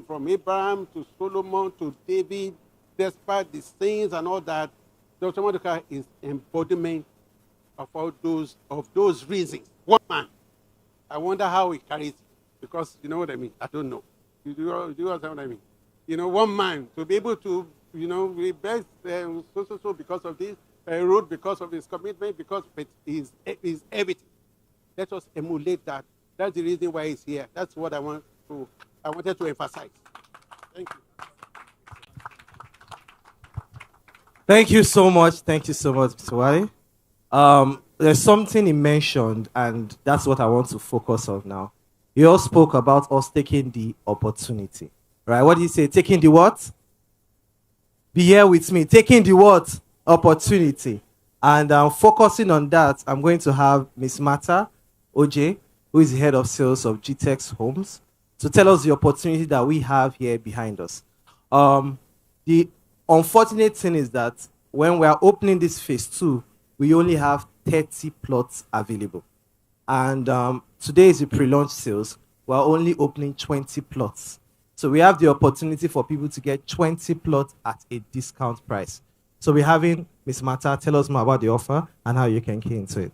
from Abraham to Solomon to David, despite the sins and all that. Dr. Maduka is embodiment of all those reasons. One man. I wonder how he carries it, because you know what I mean. I don't know. You understand what I mean? One man to be able to, be best so because of this road, because of his commitment, because of his everything. Let us emulate that. That's the reason why he's here. That's what I wanted to emphasize. Thank you.
Thank you so much. Thank you so much, Mr. Wale. There's something he mentioned, and that's what I want to focus on now. He all spoke about us taking the opportunity. Right? What did he say? Taking the what? Be here with me. Taking the what? Opportunity. And focusing on that, I'm going to have Miss Mata OJ, who is the head of sales of GTEX Homes, to tell us the opportunity that we have here behind us. The unfortunate thing is that when we are opening this phase 2, we only have 30 plots available. And today is the pre-launch sales. We're only opening 20 plots. So we have the opportunity for people to get 20 plots at a discount price. So we're having Ms. Mata tell us more about the offer and how you can key into it.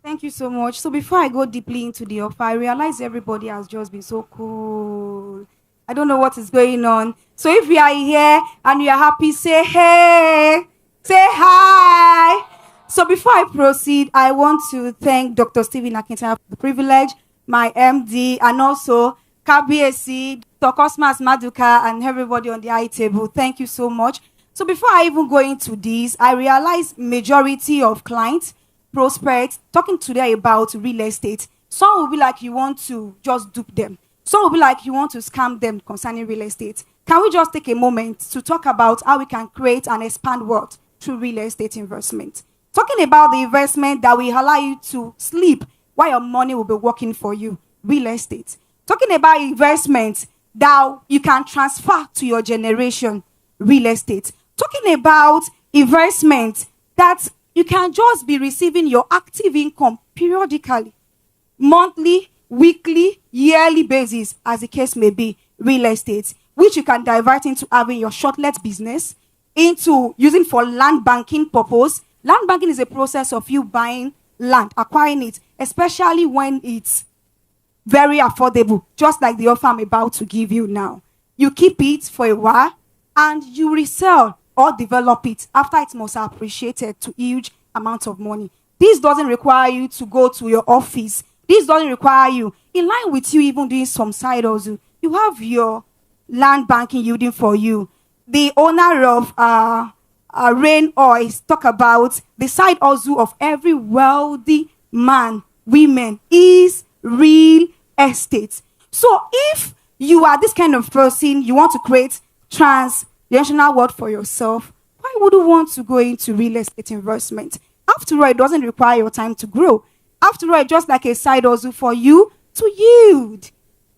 Thank you so much. So before I go deeply into the offer, I realize everybody has just been so cool. I don't know what is going on. So if you are here and you are happy, say hey, say hi. So before I proceed, I want to thank Dr. Stephen Akintayo for the privilege, my MD, and also KBSC, Dr. Cosmas Maduka, and everybody on the high table. Thank you so much. So before I even go into this, I realize majority of clients, prospects, talking today about real estate. Some will be like you want to just dupe them. Some will be like you want to scam them concerning real estate. Can we just take a moment to talk about how we can create and expand wealth through real estate investment? Talking about the investment that will allow you to sleep while your money will be working for you, real estate. Talking about investment that you can transfer to your generation, real estate. Talking about investment that you can just be receiving your active income periodically, monthly, weekly, yearly basis, as the case may be, real estate, which you can divert into having your short-let business, into using for land banking purpose. Land banking is a process of you buying land, acquiring it, especially when it's very affordable, just like the offer I'm about to give you now. You keep it for a while, and you resell or develop it after it must have appreciated to huge amounts of money. This doesn't require you to go to your office. This doesn't require you, in line with you even doing some side hustle, you have your land banking yielding for you. The owner of Rain Oils talk about the side hustle of every wealthy man, women, is real estate. So if you are this kind of person, you want to create transgenerational wealth for yourself, why would you want to go into real estate investment? After all, it doesn't require your time to grow. After all, it's just like a side hustle for you to yield.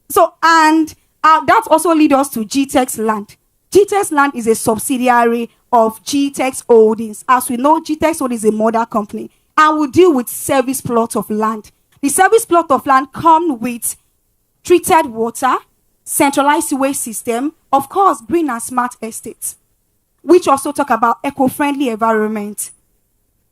So, and that also leads us to GTEX Land. GTEX Land is a subsidiary of GTEX Holdings. As we know, GTEX Holdings is a mother company and will deal with service plot of land. The service plot of land come with treated water, centralized sewage system, of course, green and smart estates, which also talk about eco-friendly environment.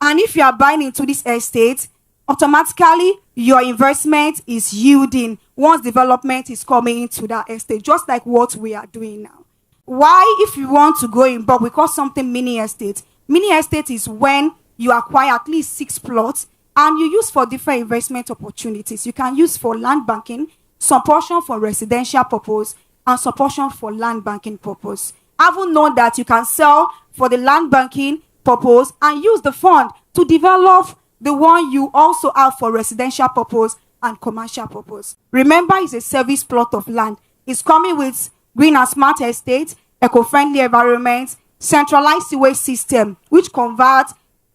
And if you are buying into this estate, automatically your investment is yielding once development is coming into that estate, just like what we are doing now. Why, if you want to go in bulk, we call something mini estate. Mini estate is when you acquire at least 6 plots and you use for different investment opportunities. You can use for land banking, some portion for residential purpose, and some portion for land banking purpose. Having known that you can sell for the land banking purpose and use the fund to develop the one you also have for residential purpose and commercial purpose. Remember, it's a service plot of land. It's coming with green and smart estate, eco-friendly environment, centralized sewage system, which converts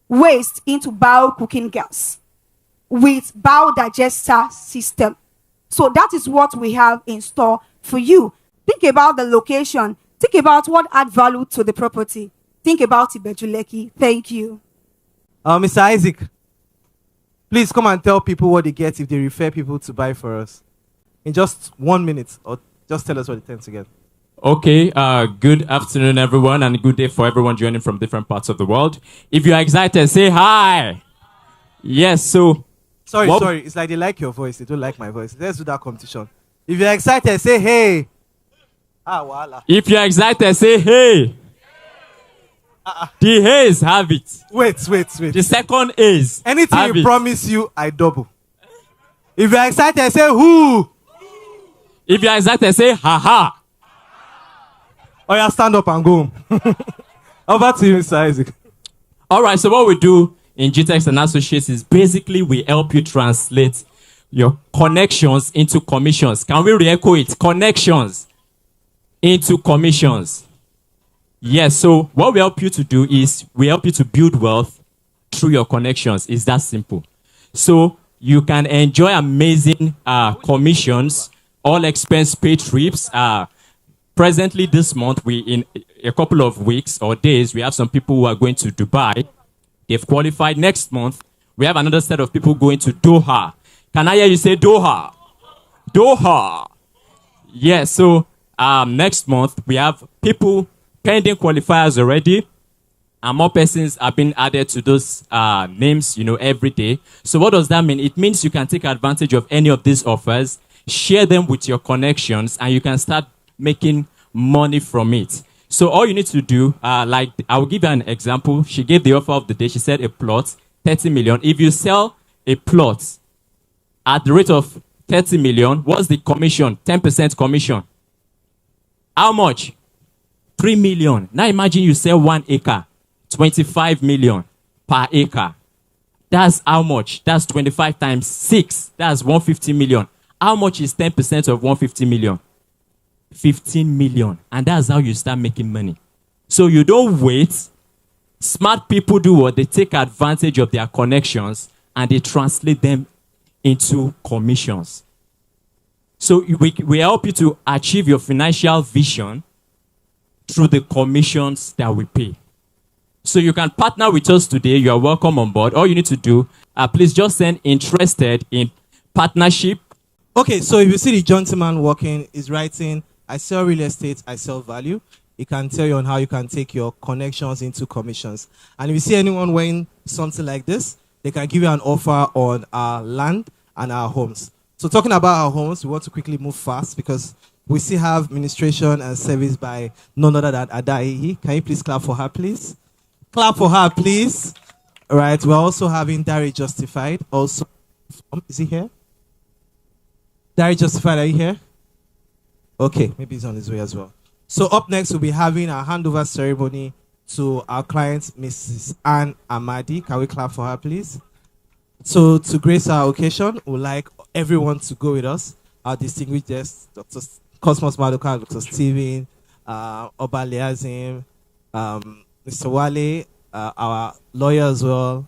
waste into bio-cooking gas with biodigester system. So that is what we have in store for you. Think about the location. Think about what add value to the property. Think about Ibeju-Lekki. Thank you.
Mr. Isaac, please come and tell people what they get if they refer people to buy for us. In just 1 minute, or just tell us what it tends to get.
Okay, good afternoon, everyone, and good day for everyone joining from different parts of the world. If you are excited, say hi. Yes, so...
Sorry, it's like they like your voice, they don't like my voice. Let's do that competition. If you're excited, say hey. Voila.
If you're excited, say hey. The A's have it.
Wait.
The second is
anything you promise you, I double. If you're excited, say who.
If you're excited, say ha.
Oh yeah, stand up and go. Over to you, Mr. Isaac.
All right, so what we do in GTEX and Associates is basically we help you translate your connections into commissions. Can we re-echo it? Connections into commissions. Yes, so what we help you to do is we help you to build wealth through your connections. It's that simple. So you can enjoy amazing commissions, all expense paid trips. Presently this month, in a couple of weeks or days, we have some people who are going to Dubai. They've qualified. Next month, we have another set of people going to Doha. Can I hear you say Doha? Doha. Yes, so next month, we have people pending qualifiers already, and more persons are being added to those names, every day. So what does that mean? It means you can take advantage of any of these offers, share them with your connections, and you can start making money from it. So all you need to do, like I will give you an example. She gave the offer of the day. She said a plot, 30 million. If you sell a plot at the rate of 30 million, what's the commission? 10% commission. How much? 3 million. Now imagine you sell 1 acre, 25 million per acre. That's how much? That's 25 times 6. That's 150 million. How much is 10% of 150 million? 15 million. And that's how you start making money. So you don't wait. Smart people do what? They take advantage of their connections and they translate them into commissions. So we help you to achieve your financial vision through the commissions that we pay. So you can partner with us today. You are welcome on board. All you need to do, please just send interested in partnership.
Okay, so if you see the gentleman walking, is writing, I sell real estate, I sell value. It can tell you on how you can take your connections into commissions. And if you see anyone wearing something like this, they can give you an offer on our land and our homes. So talking about our homes, we want to quickly move fast because we still have administration and service by none other than Adaihi. Can you please clap for her, please? Clap for her, please. All right, we're also having Dari Justified. Also, is he here? Dari Justified, are you here? Okay, maybe he's on his way as well. So up next, we'll be having a handover ceremony to our client, Mrs. Anne Amadi. Can we clap for her, please? So to grace our occasion, we'd like everyone to go with us. Our distinguished guests, Dr. Cosmas Maduka, Dr. Steven, Oba Liazim, Mr. Wale, our lawyer as well,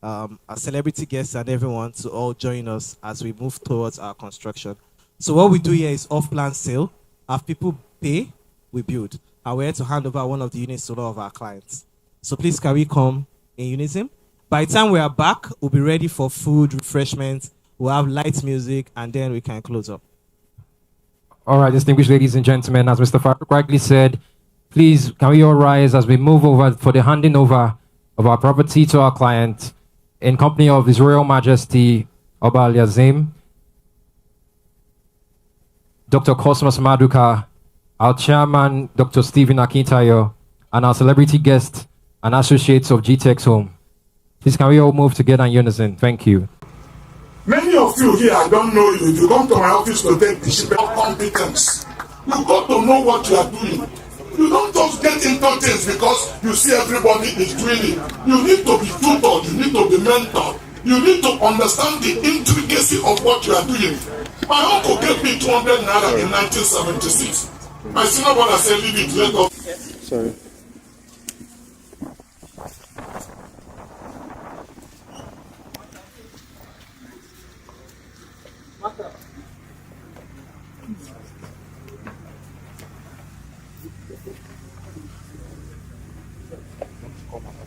our celebrity guests and everyone to all join us as we move towards our construction. So what we do here is off-plan sale. Have people pay, we build. And we're here to hand over one of the units to all of our clients. So please, can we come in unison? By the time we are back, we'll be ready for food, refreshments. We'll have light music, and then we can close up.
All right, distinguished ladies and gentlemen, as Mr. Farouk rightly said, please, can we all rise as we move over for the handing over of our property to our client in company of His Royal Majesty Oba Al-Yazim, Dr. Cosmas Maduka, our chairman, Dr. Stephen Akintayo, and our celebrity guests and associates of GTEX Home. Please, can we all move together in unison? Thank you.
Many of you here, I don't know you. If you come to my office to take the ship of competence, you got to know what you are doing. You don't just get into things because you see everybody is doing it. You need to be tutored. You need to be mentored. You need to understand the intricacy of what you are doing. My uncle gave me 200 naira in 1976. My senior brother said, leave it, let go.
Sorry.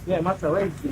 Yeah, Master, where is the...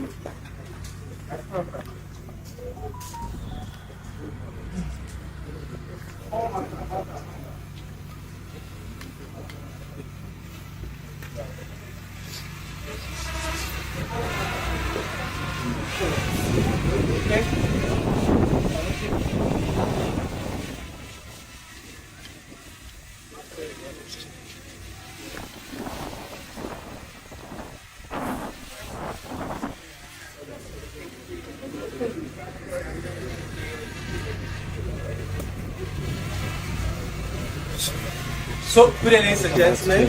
So, good evening, ladies and gentlemen.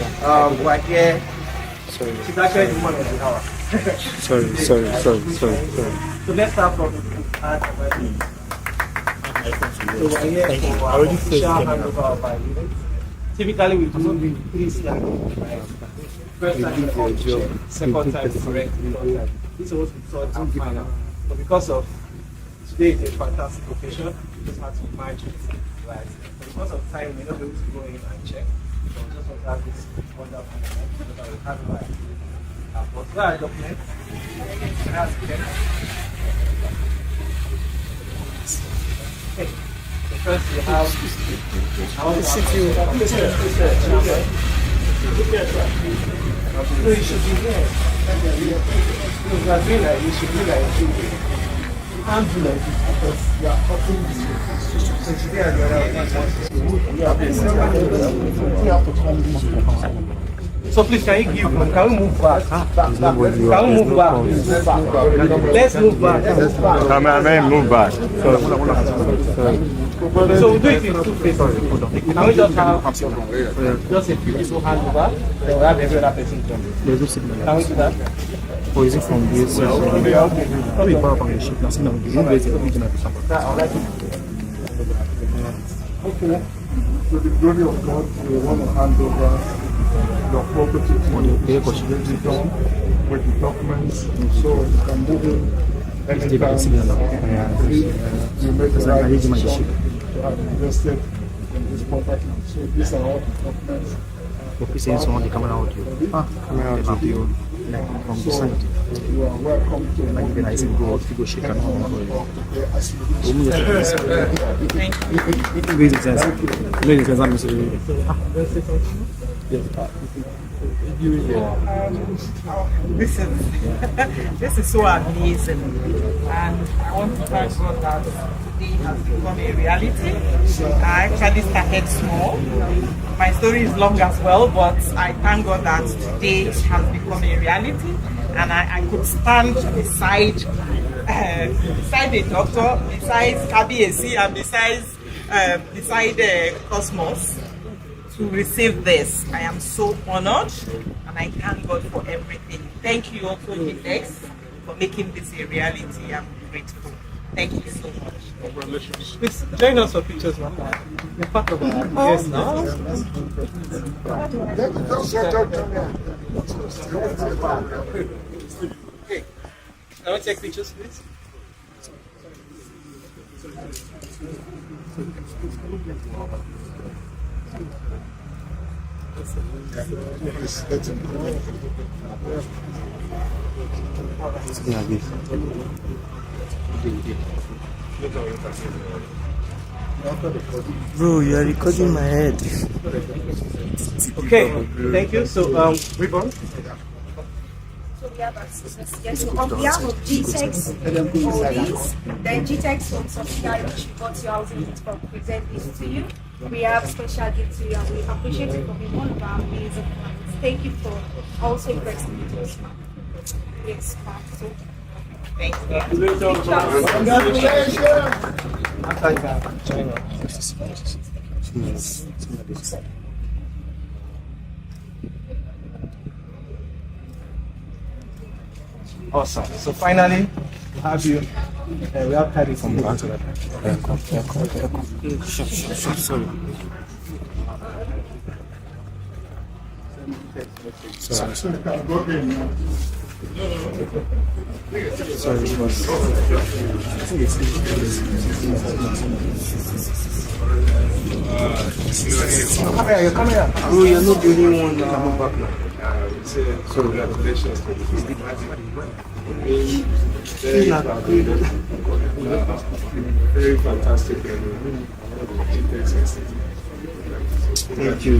We're here.
Sorry.
She's actually the one of the hour.
Sorry.
So let's start from so we're here for our official handover of our units. Typically, we do 3 slides. Right? First time is correction, second time is correct, third time. This is what we thought and final. But because of today is a fantastic occasion, we just had to manage it. Right? But because of time, we're not able to go in and check. So we just want to have this wonderful moment so that we have like but where are the documents? Okay. So first we have no, you should be here. No, you are doing like you should be like you. You can't do like this because you are cutting this. So today at the other one. So please, can you give? Can we move back? Can we move back? Let's move back.
Cameraman, move back.
So we'll do it in 2 phases. Can we just have just a few people hand over? Then we'll have every other person join. Can we do that?
Or is it from this? Probably power on the ship. That's not the original.
Okay. To the glory of God, we want to hand over your property to the with the documents, so you can move in anytime. You make the right decision to have invested in this property. So these are all the documents.
Someone the camera audio. From the side.
You are welcome to
go shake and
this is so amazing, and I want to thank God that today has become a reality. I actually started small. My story is long as well, but I thank God that today has become a reality, and I could stand beside a doctor, besides KBAC, and beside Cosmos to receive this. I am so honored, and I thank God for everything. Thank you also, GTEX, for making this a reality. I'm grateful. Thank you so much.
Congratulations. Please join us for pictures, man. You're part of our yes now. Okay. Can we take pictures, please?
Bro, you are recording my head.
Okay, thank you. So, Ribbon.
So we have assistants here. So on behalf of GTEX Holdings, then GTEX from subsidiary which we got you housing it for present this to you. We have special gift to you and we appreciate it from one of our amazing clients. Thank you for also investing in us. Yes, ma'am. So thank you.
Awesome. So finally, we have you. We have Kari from the back.
Sorry. Sorry, boss.
Come here, come here.
Bro, you're not the only one coming back now.
So congratulations to you. Very fantastic.
Thank you.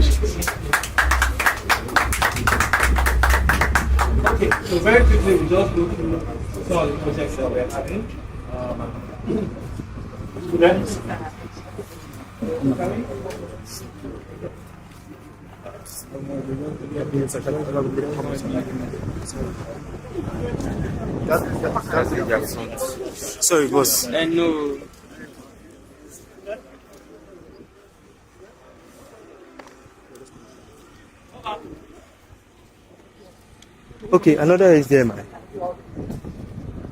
Okay, so very quickly, we just go through some of the projects that we're having. Students.
Sorry, boss.
No.
Okay, another is there, man.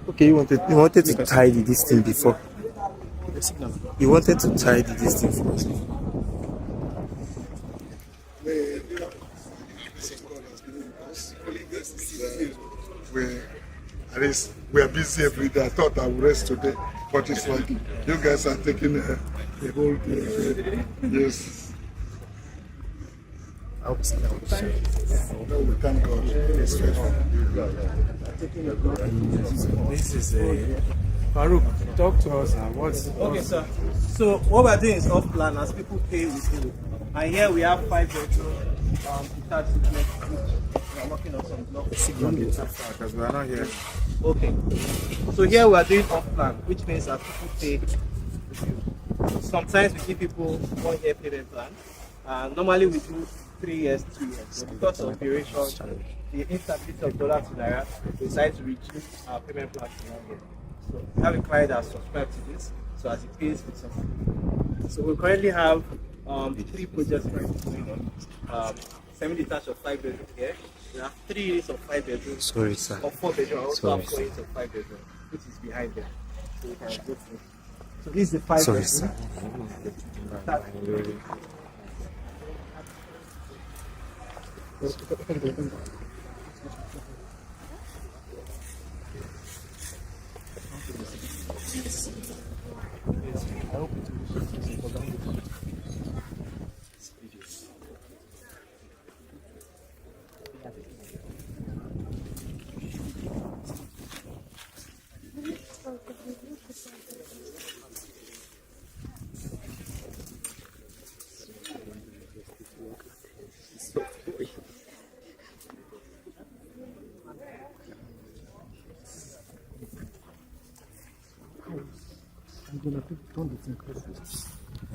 Okay, you wanted to tidy this thing before. You wanted to tidy this thing first.
We are busy every day. I thought I would rest today, but it's like you guys are taking the whole day. Yes. No, we thank God. It's faithful.
This is a Farouk. Talk to us now.
Okay, sir. So what we're doing is off plan as people pay with you. And here we have 5 bedroom detached duplex. We are working on some blocks.
Because we are not here.
Okay. So here we are doing off plan, which means that people pay with you. Sometimes we give people 1 year payment plan. Normally we do 3 years, 2 years. But because of duration, the instability of dollar to naira, we decided to reduce our payment plan to 1 year. So we have a client that subscribed to this, so as it pays with us. So we currently have 3 projects going on. Semi-detached of 5 bedroom here. We have 3 units of 5 bedrooms.
Sorry, sir.
Or 4 bedroom. I also have 4 units of 5 bedroom, which is behind them. So we can go through. So this is the 5
Sorry,
bedroom.
sir.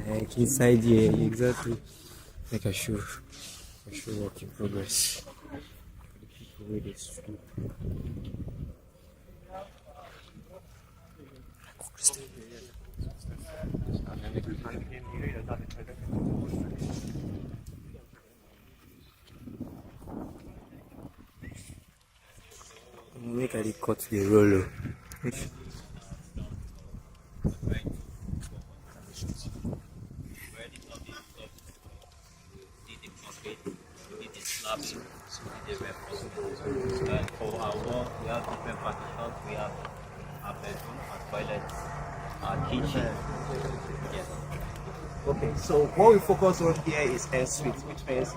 Like inside here, exactly. Like I should work in progress. The people with this food. Make I cut the roller.
And for our wall, we have different partitions. We have our bedroom, our toilets, our kitchen.
Okay, so what we focus on here is en-suite, which means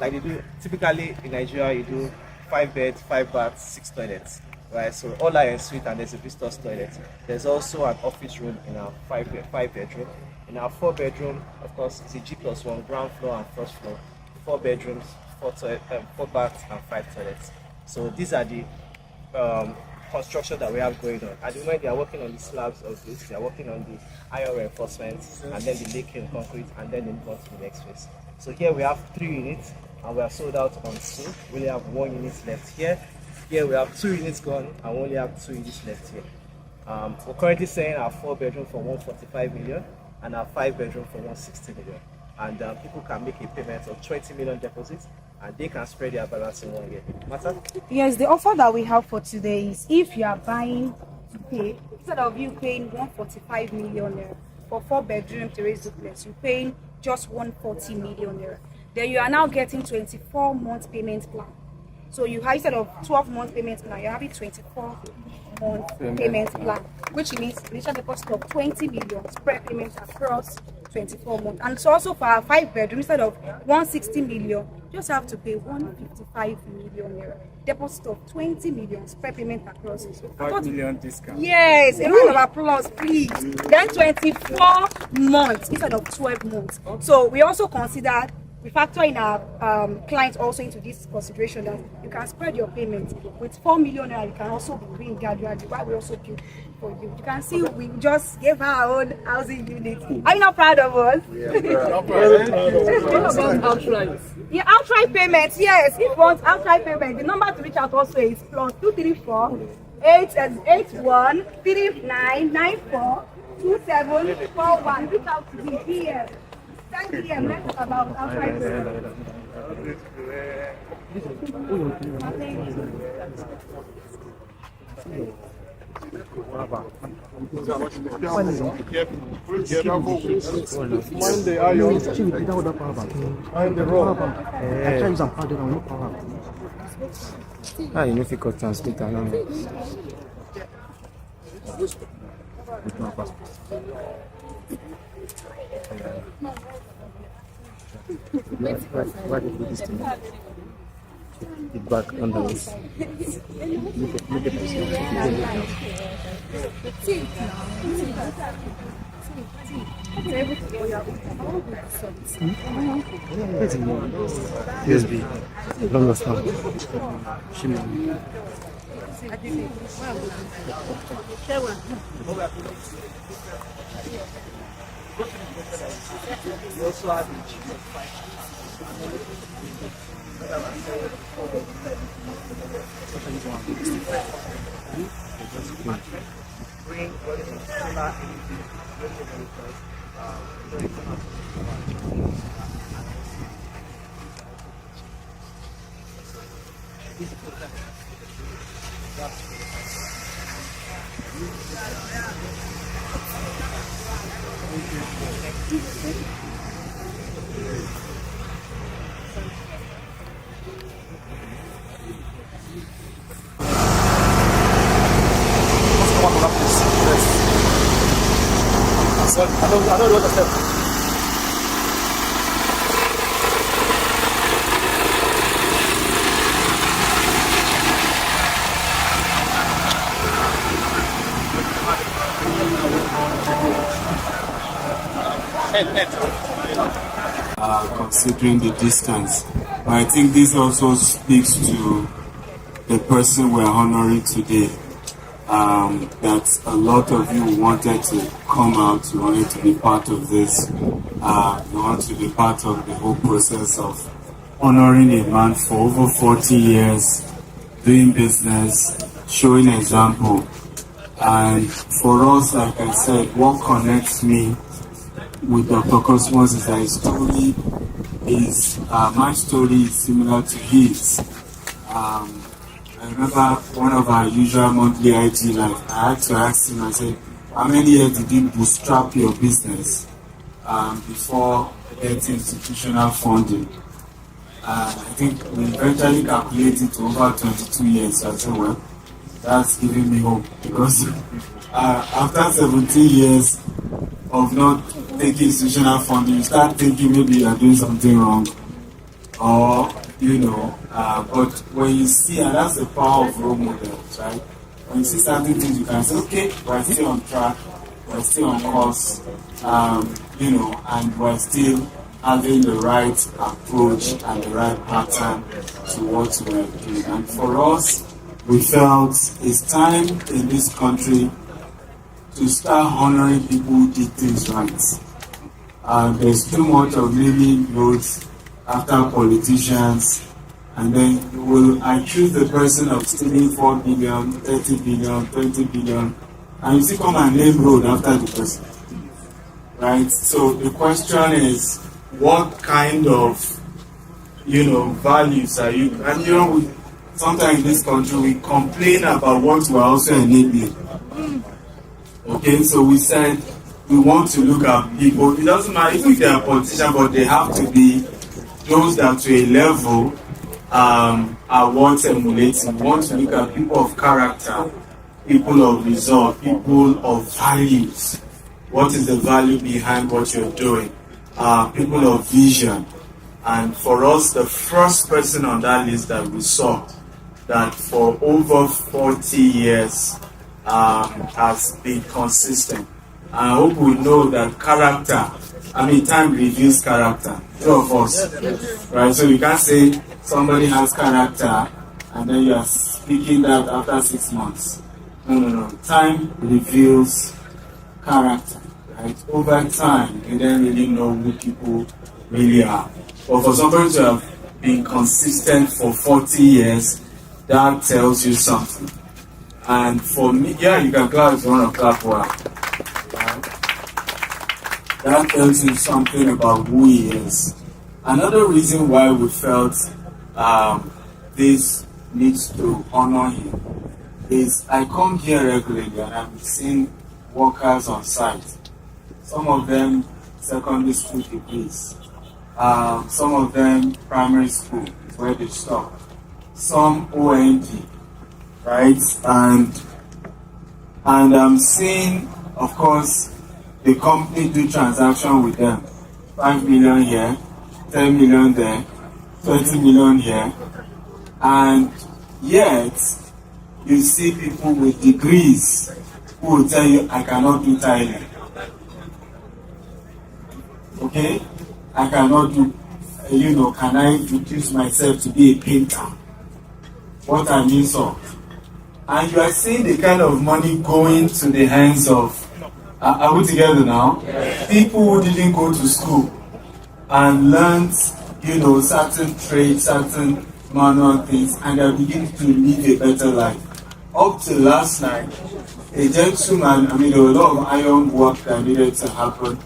like you do typically in Nigeria, you do 5 beds, 5 baths, 6 toilets, right? So all are en-suite and there's a visitor's toilet. There's also an office room in our 5 bedroom. In our 4 bedroom, of course, it's a G+1, ground floor and first floor. 4 bedrooms, 4 baths and 5 toilets. So these are the construction that we have going on. At the moment, they are working on the slabs of this, they are working on the iron reinforcements, and then the lacking concrete, and then they move on to the next phase. So here we have 3 units, and we are sold out on 2. We only have 1 unit left here. Here we have 2 units gone, and we only have 2 units left here. We're currently selling our 4 bedroom for 145 million, and our 5 bedroom for 160 million. And people can make a payment of 20 million deposits, and they can spread their balance in 1 year. Martha?
Yes, the offer that we have for today is if you are buying to pay, instead of you paying 145 million naira for 4 bedroom terrace duplex, you're paying just 140 million naira. Then you are now getting 24 month payment plan. So you have, instead of 12 month payment plan, you're having 24 month payment plan, which means initial deposit of 20 million spread payment across 24 months. And so also for our 5 bedroom, instead of 160 million, you just have to pay 155 million naira. Deposit of 20 million spread payment across
5 million discount.
Yes, a round of applause, please. Then 24 months instead of 12 months. So we also consider, we factor in our clients also into this consideration that you can spread your payment with 4 million naira. You can also be doing gradually while we also do for you. You can see we just gave her our own housing unit. Are you not proud of us? Yeah, outright payment. Yes, if you want outright payment, the number to reach out also is +234 881 3994 2741. Reach out to me here. 10 p.m. Let's talk about outright payment.
Ah, you know if you could translate around. Why did you do this to me? The back under this. Look at this. USB. Long as now. I don't understand.
Considering the distance. But I think this also speaks to the person we're honoring today. That a lot of you wanted to come out, you wanted to be part of this, you want to be part of the whole process of honoring a man for over 40 years, doing business, showing example. And for us, like I said, what connects me with Dr. Cosmas is that his story is, my story is similar to his. I remember one of our usual monthly IG live, I had to ask him, I said, how many years did you bootstrap your business before getting institutional funding? I think we eventually calculated to over 22 years. So I said, well, That's giving me hope because after 17 years of not taking institutional funding, you start thinking maybe you are doing something wrong, or but when you see, and that's the power of role models, right? When you see certain things, you can say, okay, we're still on track, we're still on course, and we're still having the right approach and the right pattern to what we're doing. And for us, we felt it's time in this country to start honoring people who did things right. There's too much of naming roads after politicians, and then will accuse the person of stealing 4 billion, 30 billion, 20 billion, and you still come and name road after the person. Right? So the question is, what kind of values are you? And sometimes in this country we complain about what we're also enabling. Okay, so we said we want to look at people. It doesn't matter even if they are politicians, but they have to be those that to a level are worth emulating. We want to look at people of character, people of resolve, people of values. What is the value behind what you're doing? People of vision. And for us, the first person on that list that we saw that for over 40 years has been consistent. I hope we know that character, time reveals character. Two of us. Right? So you can't say somebody has character and then you are speaking that after 6 months. No. Time reveals character. Right? Over time, you don't really know who people really are. But for somebody to have been consistent for 40 years, that tells you something. And for me, you can clap if you want to clap well. Right? That tells you something about who he is. Another reason why we felt this needs to honor him is I come here regularly and I'm seeing workers on site. Some of them secondary school degrees. Some of them primary school is where they stop. Some ONG, right? And I'm seeing, of course, the company do transaction with them. 5 million here, 10 million there, 20 million here. And yet, you see people with degrees who will tell you, I cannot do tiling. Okay? I cannot do, can I reduce myself to be a painter? What I mean so. And you are seeing the kind of money going to the hands of, are we together now? Yes. People who didn't go to school and learned, certain trades, certain manual things, and are beginning to live a better life. Up to last night, a gentleman, there was a lot of iron work that needed to happen.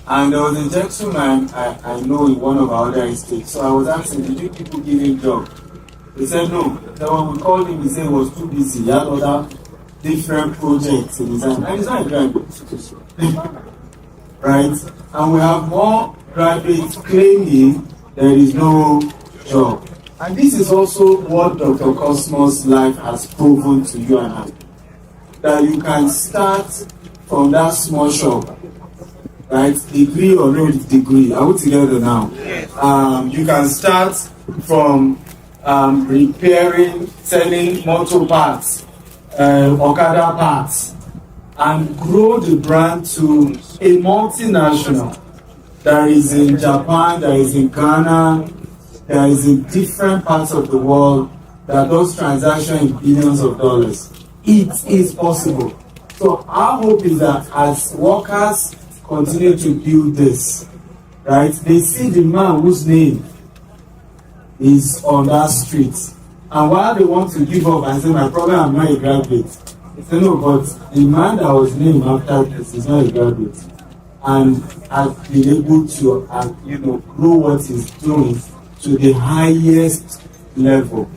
And there was a gentleman I know in one of our other estates. So I was asking, did you people give him job? He said no. Then when we called him, he said he was too busy. He had other different projects in his hand. And he's not a graduate. Right? And we have more graduates claiming there is no job. And this is also what Dr. Cosmos' life has proven to you and I. That you can start from that small shop. Right? Degree or no degree. Are we together now? You can start from repairing, selling motor parts, Okada parts, and grow the brand to a multinational that is in Japan, that is in Ghana, that is in different parts of the world, that does transactions in billions of dollars. It is possible. So our hope is that as workers continue to build this, right? They see the man whose name is on that street. And while they want to give up and say, my problem, I'm not a graduate. They say, no, but the man that was named after this is not a graduate. And has been able to, grow what he's doing to the highest level.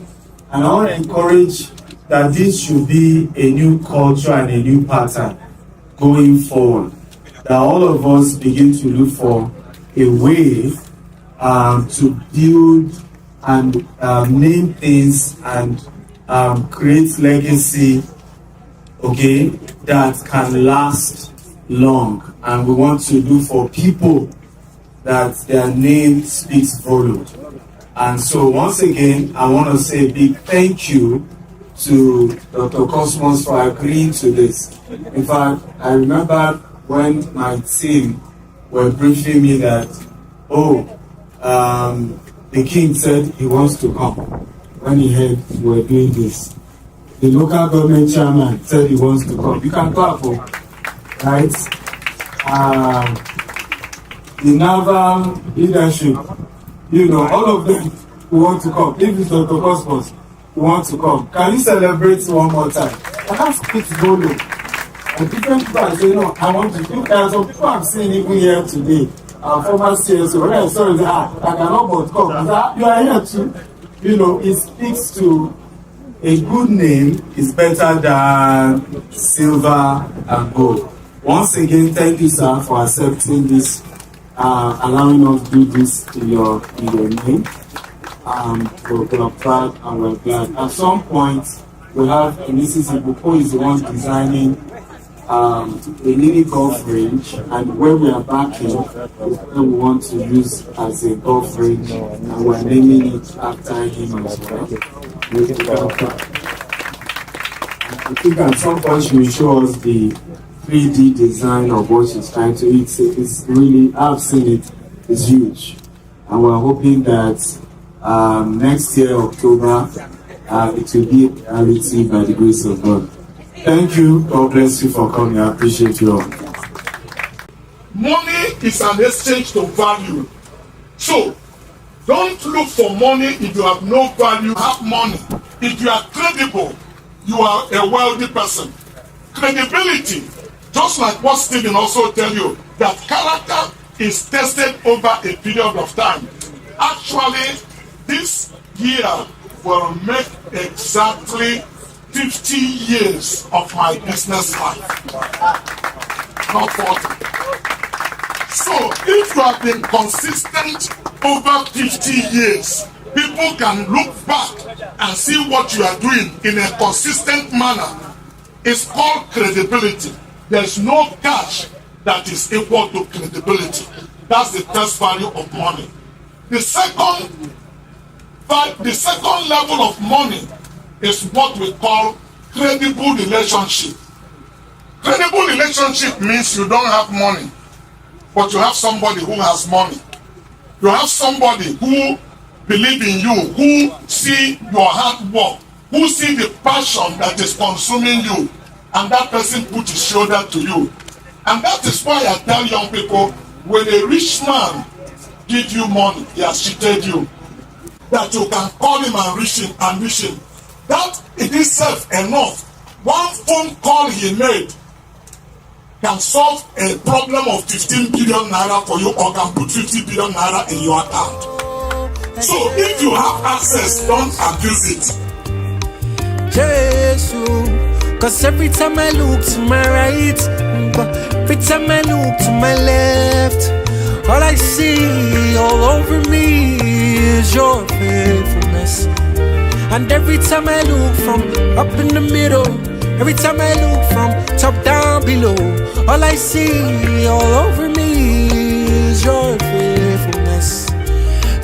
And I want to encourage that this should be a new culture and a new pattern going forward. That all of us begin to look for a way to build and name things and create legacy, okay, that can last long. And we want to do for people that their name speaks volume. And so once again, I want to say a big thank you to Dr. Cosmas for agreeing to this. In fact, I remember when my team were briefing me that, the king said he wants to come. When he heard we were doing this, the local government chairman said he wants to come. You can clap for, right? The naval leadership, all of them who want to come. If it's Dr. Cosmos who want to come, can you celebrate one more time? And that speaks volume. And different people are saying, I want to do that. Some people I'm seeing even here today, former CSO, when I saw it, I cannot but come. You are here too. It speaks to a good name is better than silver and gold. Once again, thank you, sir, for accepting this, allowing us to do this in your name. We're proud and we're glad. At some point, we have Mrs. Ibuko is the one designing a mini golf range, and where we are backing, we want to use as a golf range, and we're naming it after him as well. I think at some point she will show us the 3D design of what she's trying to. It's really, I've seen it, it's huge. And we're hoping that next year, October, it will be a reality by the grace of God. Thank you. God bless you for coming. I appreciate you all.
Money is an exchange to value. So, don't look for money if you have no value. Have money. If you are credible, you are a wealthy person. Credibility, just like what Stephen also tell you, that character is tested over a period of time. Actually, this year will make exactly 50 years of my business life, not 40. So if you have been consistent over 50 years, people can look back and see what you are doing in a consistent manner. It's called credibility. There's no cash that is equal to credibility. That's the first value of money. The second level of money is what we call credible relationship. Credible relationship means you don't have money, but you have somebody who has money. You have somebody who believes in you, who see your hard work, who see the passion that is consuming you, and that person put his shoulder to you. And that is why I tell young people, when a rich man gives you money, he has cheated you. That you can call him and reach him. That in itself enough. One phone call he made can solve a problem of 15 billion naira for you, or can put 50 billion naira in your account. So if you have access, don't abuse it.
Jesus, cause every time I look to my right, every time I look to my left, all I see all over me is your faithfulness. And every time I look from up in the middle, every time I look from top down below, all I see all over me is your faithfulness.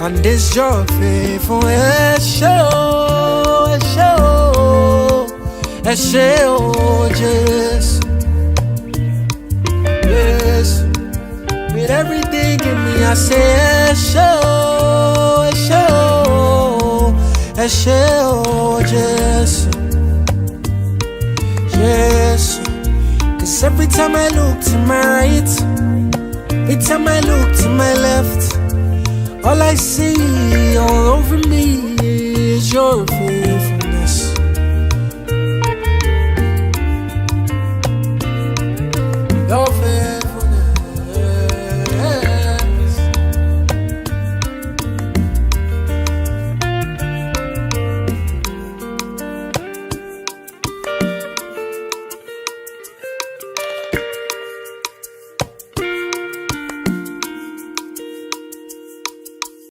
And it's your faithfulness. Yes. With everything in me, I say, yes. Cause every time I look to my right, every time I look to my left, all I see all over me is your face.